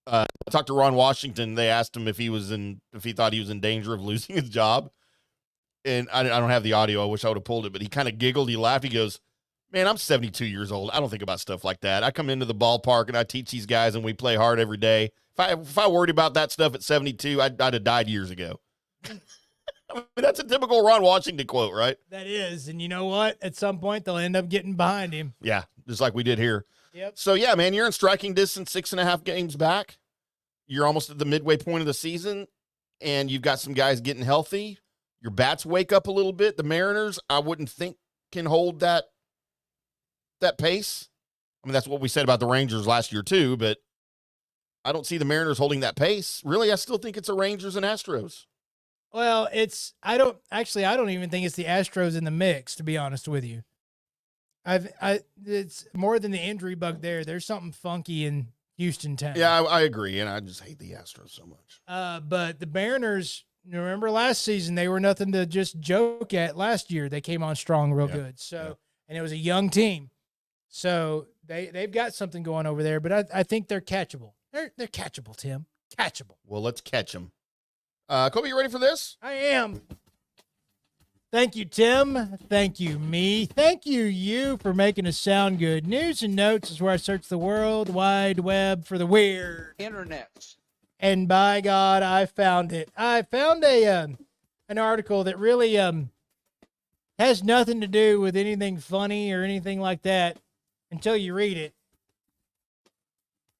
I talked to Ron Washington. They asked him if he thought he was in danger of losing his job. And I don't have the audio. I wish I would have pulled it, but he kind of giggled. He laughed. He goes, man, I'm 72 years old. I don't think about stuff like that. I come into the ballpark and I teach these guys and we play hard every day. If I worried about that stuff at 72, I'd have died years ago. I mean, that's a typical Ron Washington quote, right? That is. And you know what? At some point, they'll end up getting behind him. Yeah, just like we did here. Yep. So, yeah, man, you're in striking distance 6.5 games back. You're almost at the midway point of the season, and you've got some guys getting healthy. Your bats wake up a little bit. The Mariners, I wouldn't think, can hold that pace. I mean, that's what we said about the Rangers last year too, but I don't see the Mariners holding that pace. Really, I still think it's the Rangers and Astros. Well, I don't even think it's the Astros in the mix, to be honest with you. It's more than the injury bug there. There's something funky in Houston town. Yeah, I agree, and I just hate the Astros so much. But the Mariners, remember last season, they were nothing to just joke at last year. They came on strong real good. So, and it was a young team. So they've got something going over there, but I think they're catchable. They're catchable, Tim. Catchable. Well, let's catch them. Colby, you ready for this? I am. Thank you, Tim. Thank you, me. Thank you, you, for making us sound good. News and Notes is where I search the World Wide Web for the weird. Internet. And by God, I found it. I found an article that really has nothing to do with anything funny or anything like that until you read it.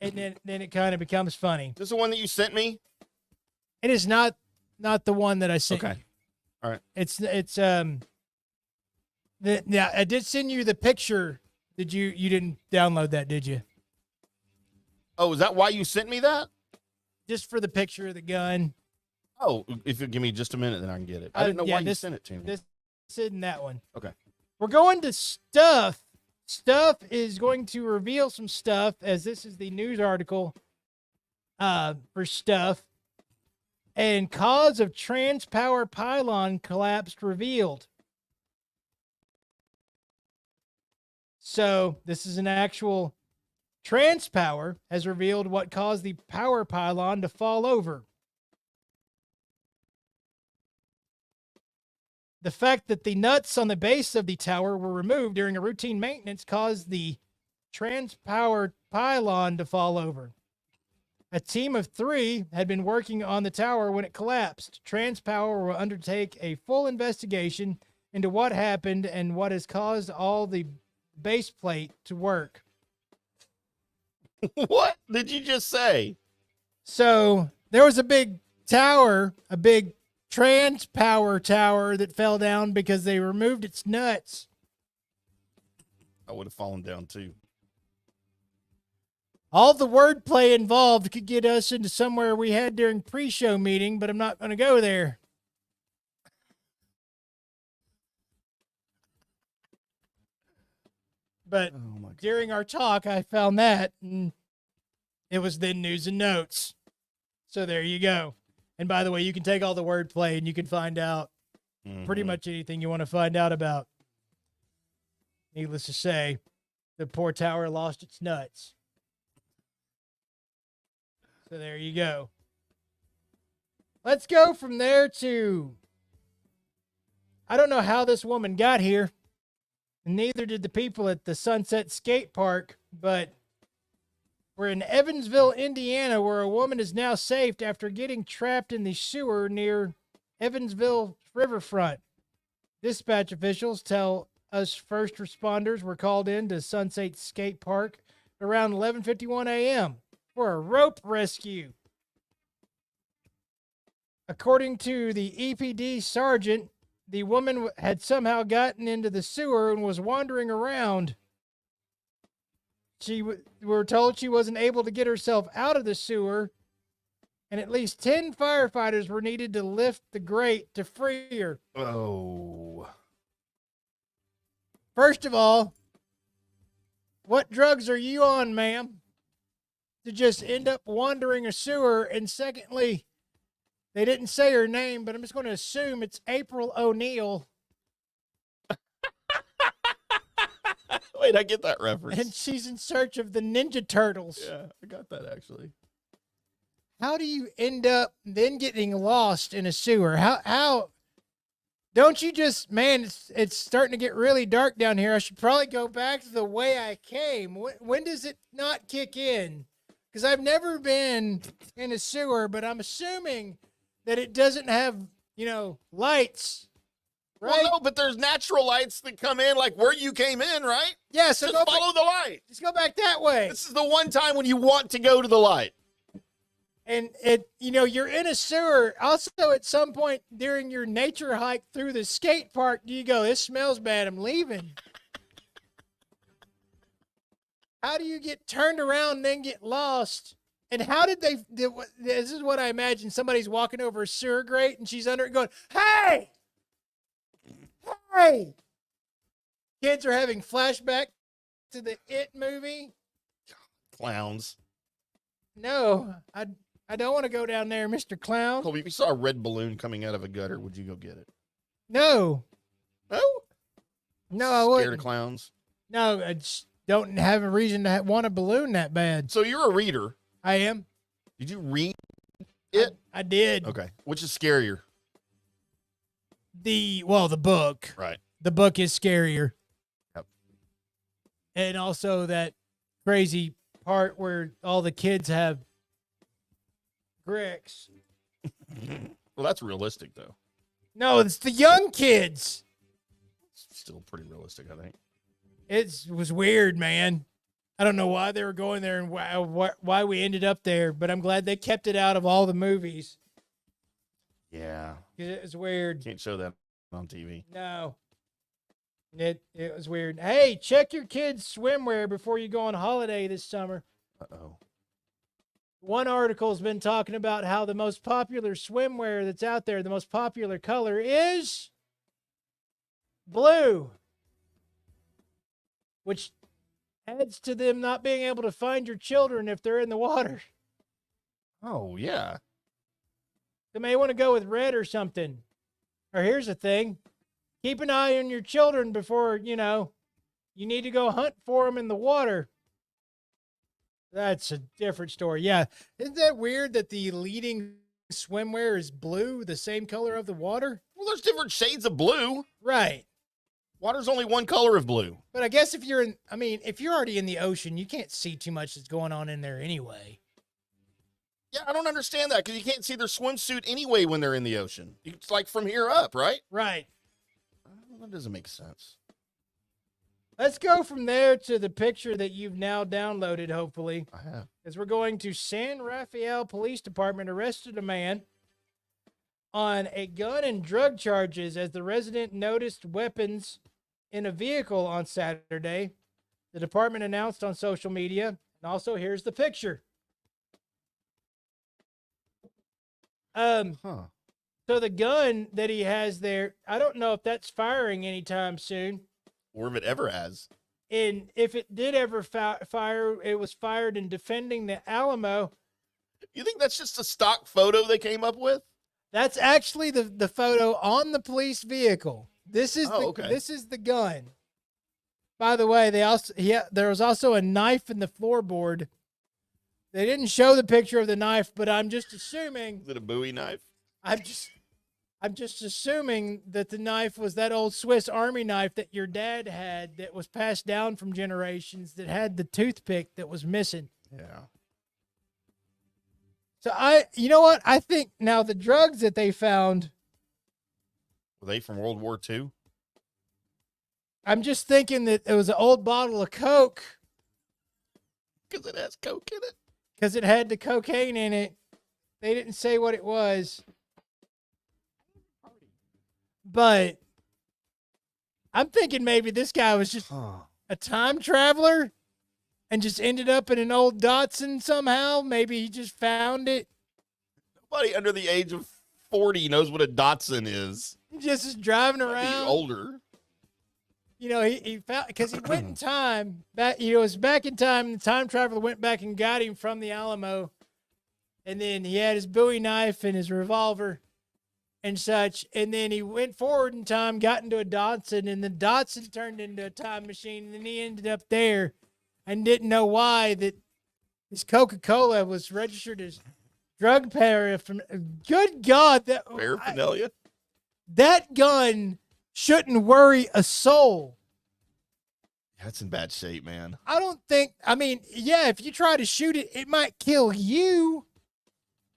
And then it kind of becomes funny. Is this the one that you sent me? It is not the one that I sent. Okay. You. All right. It's yeah, I did send you the picture. Did you didn't download that, did you? Oh, is that why you sent me that? Just for the picture of the gun. Oh, if you give me just a minute, then I can get it. I didn't know why you sent it to me. This isn't that one. Okay. We're going to Stuff. Stuff is going to reveal some stuff, as this is the news article for Stuff. And cause of TransPower pylon collapsed revealed. So this is an actual TransPower has revealed what caused the power pylon to fall over. The fact that the nuts on the base of the tower were removed during a routine maintenance caused the TransPower pylon to fall over. A team of 3 had been working on the tower when it collapsed. TransPower will undertake a full investigation into what happened and what has caused all the base plate to work. What did you just say? So there was a big tower, a big TransPower tower that fell down because they removed its nuts. I would have fallen down too. All the wordplay involved could get us into somewhere we had during pre-show meeting, but I'm not going to go there. But during our talk, I found that, and it was then News and Notes. So there you go. And by the way, you can take all the wordplay and you can find out pretty much anything you want to find out about. Needless to say, the poor tower lost its nuts. So there you go. Let's go from there to, I don't know how this woman got here, and neither did the people at the Sunset Skate Park, but we're in Evansville, Indiana, where a woman is now safe after getting trapped in the sewer near Evansville riverfront. Dispatch officials tell us first responders were called in to Sunset Skate Park around 11:51 a.m. for a rope rescue. According to the EPD sergeant, the woman had somehow gotten into the sewer and was wandering around. We were told she wasn't able to get herself out of the sewer and at least 10 firefighters were needed to lift the grate to free her. Oh. First of all, what drugs are you on, ma'am, to just end up wandering a sewer? And secondly, they didn't say her name, but I'm just going to assume it's April O'Neil. Wait, I get that reference. And she's in search of the Ninja Turtles. Yeah, I got that actually. How do you end up then getting lost in a sewer? How don't you just, man, it's starting to get really dark down here. I should probably go back to the way I came. When does it not kick in? Because I've never been in a sewer, but I'm assuming that it doesn't have, lights. Right? Well, no, but there's natural lights that come in, like where you came in, right? Yeah, so just follow the light. Just go back that way. This is the one time when you want to go to the light. And you're in a sewer. Also, at some point during your nature hike through the skate park, do you go, this smells bad, I'm leaving? How do you get turned around and then get lost? And how did this is what I imagine. Somebody's walking over a sewer grate and she's under it going, hey! Hey! Kids are having flashback to the It movie. Clowns. No, I don't want to go down there, Mr. Clown. Colby, if you saw a red balloon coming out of a gutter, would you go get it? No. No? No, I wouldn't. Scared of clowns? No, I just don't have a reason to want a balloon that bad. So you're a reader. I am. Did you read it? I did. Okay. Which is scarier? The book. Right. The book is scarier. Yep. And also that crazy part where all the kids have bricks. Well, that's realistic, though. No, it's the young kids. It's still pretty realistic, I think. It was weird, man. I don't know why they were going there and why we ended up there, but I'm glad they kept it out of all the movies. Yeah. It was weird. Can't show that on TV. No. It was weird. Hey, check your kids' swimwear before you go on holiday this summer. Uh-oh. One article's been talking about how the most popular swimwear that's out there, the most popular color is blue, which adds to them not being able to find your children if they're in the water. Oh, yeah. They may want to go with red or something. Or here's the thing. Keep an eye on your children before, you need to go hunt for them in the water. That's a different story. Yeah. Isn't that weird that the leading swimwear is blue, the same color of the water? Well, there's different shades of blue. Right. Water's only one color of blue. But I guess if you're already in the ocean, you can't see too much that's going on in there anyway. Yeah, I don't understand that because you can't see their swimsuit anyway when they're in the ocean. It's like from here up, right? Right. That doesn't make sense. Let's go from there to the picture that you've now downloaded, hopefully. I have. As we're going to San Rafael Police Department arrested a man on a gun and drug charges as the resident noticed weapons in a vehicle on Saturday. The department announced on social media. And also, here's the picture. So the gun that he has there, I don't know if that's firing anytime soon. Or if it ever has. And if it did ever fire, it was fired in defending the Alamo. You think that's just a stock photo they came up with? That's actually the photo on the police vehicle. This is this is the gun. By the way, there was also a knife in the floorboard. They didn't show the picture of the knife, but I'm just assuming. Is it a Bowie knife? I'm just assuming that the knife was that old Swiss Army knife that your dad had that was passed down from generations that had the toothpick that was missing. Yeah. So you know what? I think now the drugs that they found. Were they from World War II? I'm just thinking that it was an old bottle of Coke. Because it has Coke in it. Because it had the cocaine in it. They didn't say what it was. But I'm thinking maybe this guy was just a time traveler and just ended up in an old Datsun somehow. Maybe he just found it. Nobody under the age of 40 knows what a Datsun is. Just is driving Might be around. older. You know, he found because he went in time back. You know, it was back in time. The time traveler went back and got him from the Alamo, and then he had his Bowie knife and his revolver, and such. And then he went forward in time, got into a Datsun, and the Datsun turned into a time machine. And then he ended up there, and didn't know why that his Coca-Cola was registered as drug paraphernalia. Good God, Paraphernalia. that gun shouldn't worry a soul. That's in bad shape, man. I don't think, I mean, yeah, if you try to shoot it, it might kill you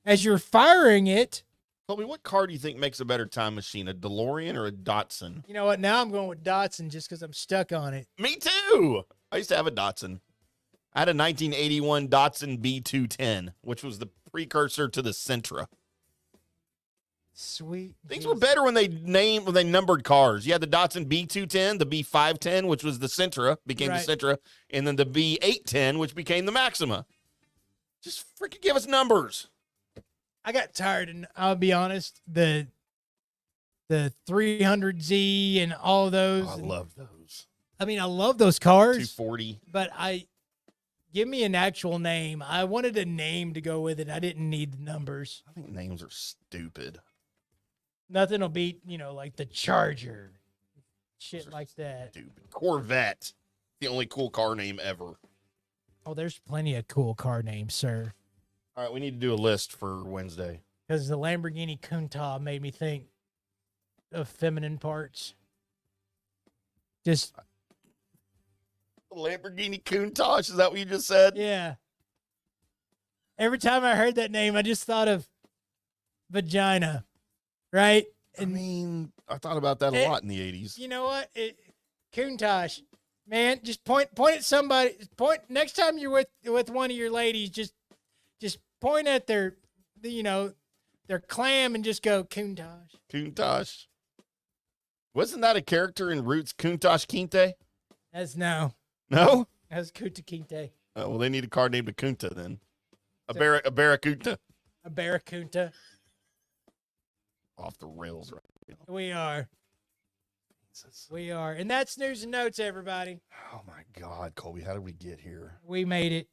as you're firing it. Colby, what car do you think makes a better time machine, a DeLorean or a Datsun? You know what? Now I'm going with Datsun just because I'm stuck on it. Me too. I used to have a Datsun. I had a 1981 Datsun B210, which was the precursor to the Sentra. Sweet. Things were better when they numbered cars. You had the Datsun B210, the B510, which was the Sentra, became Right. the Sentra, and then the B810, which became the Maxima. Just freaking give us numbers. I got tired, and I'll be honest, the 300Z and all those. Oh, I love those. I mean, I love those cars, 240. but give me an actual name. I wanted a name to go with it. I didn't need the numbers. I think names are stupid. Nothing will beat, like the Charger. Shit like that. Stupid. Corvette. The only cool car name ever. Oh, there's plenty of cool car names, sir. All right, we need to do a list for Wednesday. Because the Lamborghini Countach made me think of feminine parts. Just, Lamborghini Countach, is that what you just said? yeah. Every time I heard that name, I just thought of vagina, right? I mean, I thought about that a lot in the 80s. You know what? Countach, man, just point at somebody. Next time you're with one of your ladies, just point at their clam and just go Countach. Countach. Wasn't that a character in Roots, Countach Kinte? That's no. No? That's Kunta Kinte. Oh, well, they need a car named Kunta then. A Barracuda. A Barracuda. Off the rails right now. We are. Jesus. We are. And that's news and notes, everybody. Oh, my God, Colby, how did we get here? We made it.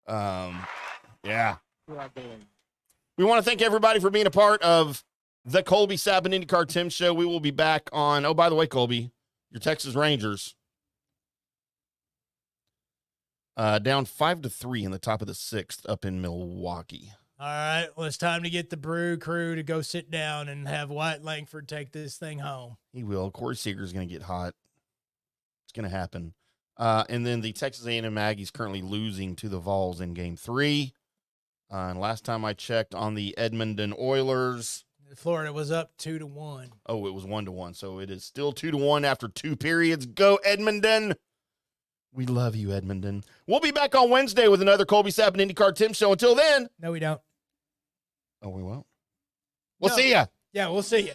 Yeah. We want to thank everybody for being a part of the Colby, Sapp, and IndyCarTim show. We will be back on, oh, by the way, Colby, your Texas Rangers down 5-3 in the top of the 6th up in Milwaukee. All right. Well, it's time to get the Brew crew to go sit down and have Wyatt Langford take this thing home. He will. Corey Seager's going to get hot. It's going to happen. And then the Texas A&M Aggies currently losing to the Vols in Game 3. And last time I checked on the Edmonton Oilers, Florida was up 2-1. oh, it was 1-1. So it is still 2-1 after 2 periods. Go Edmonton. We love you, Edmonton. We'll be back on Wednesday with another Colby, Sapp, and IndyCarTim show. Until then. No, we don't. Oh, we won't. We'll No. see ya. Yeah, we'll see you.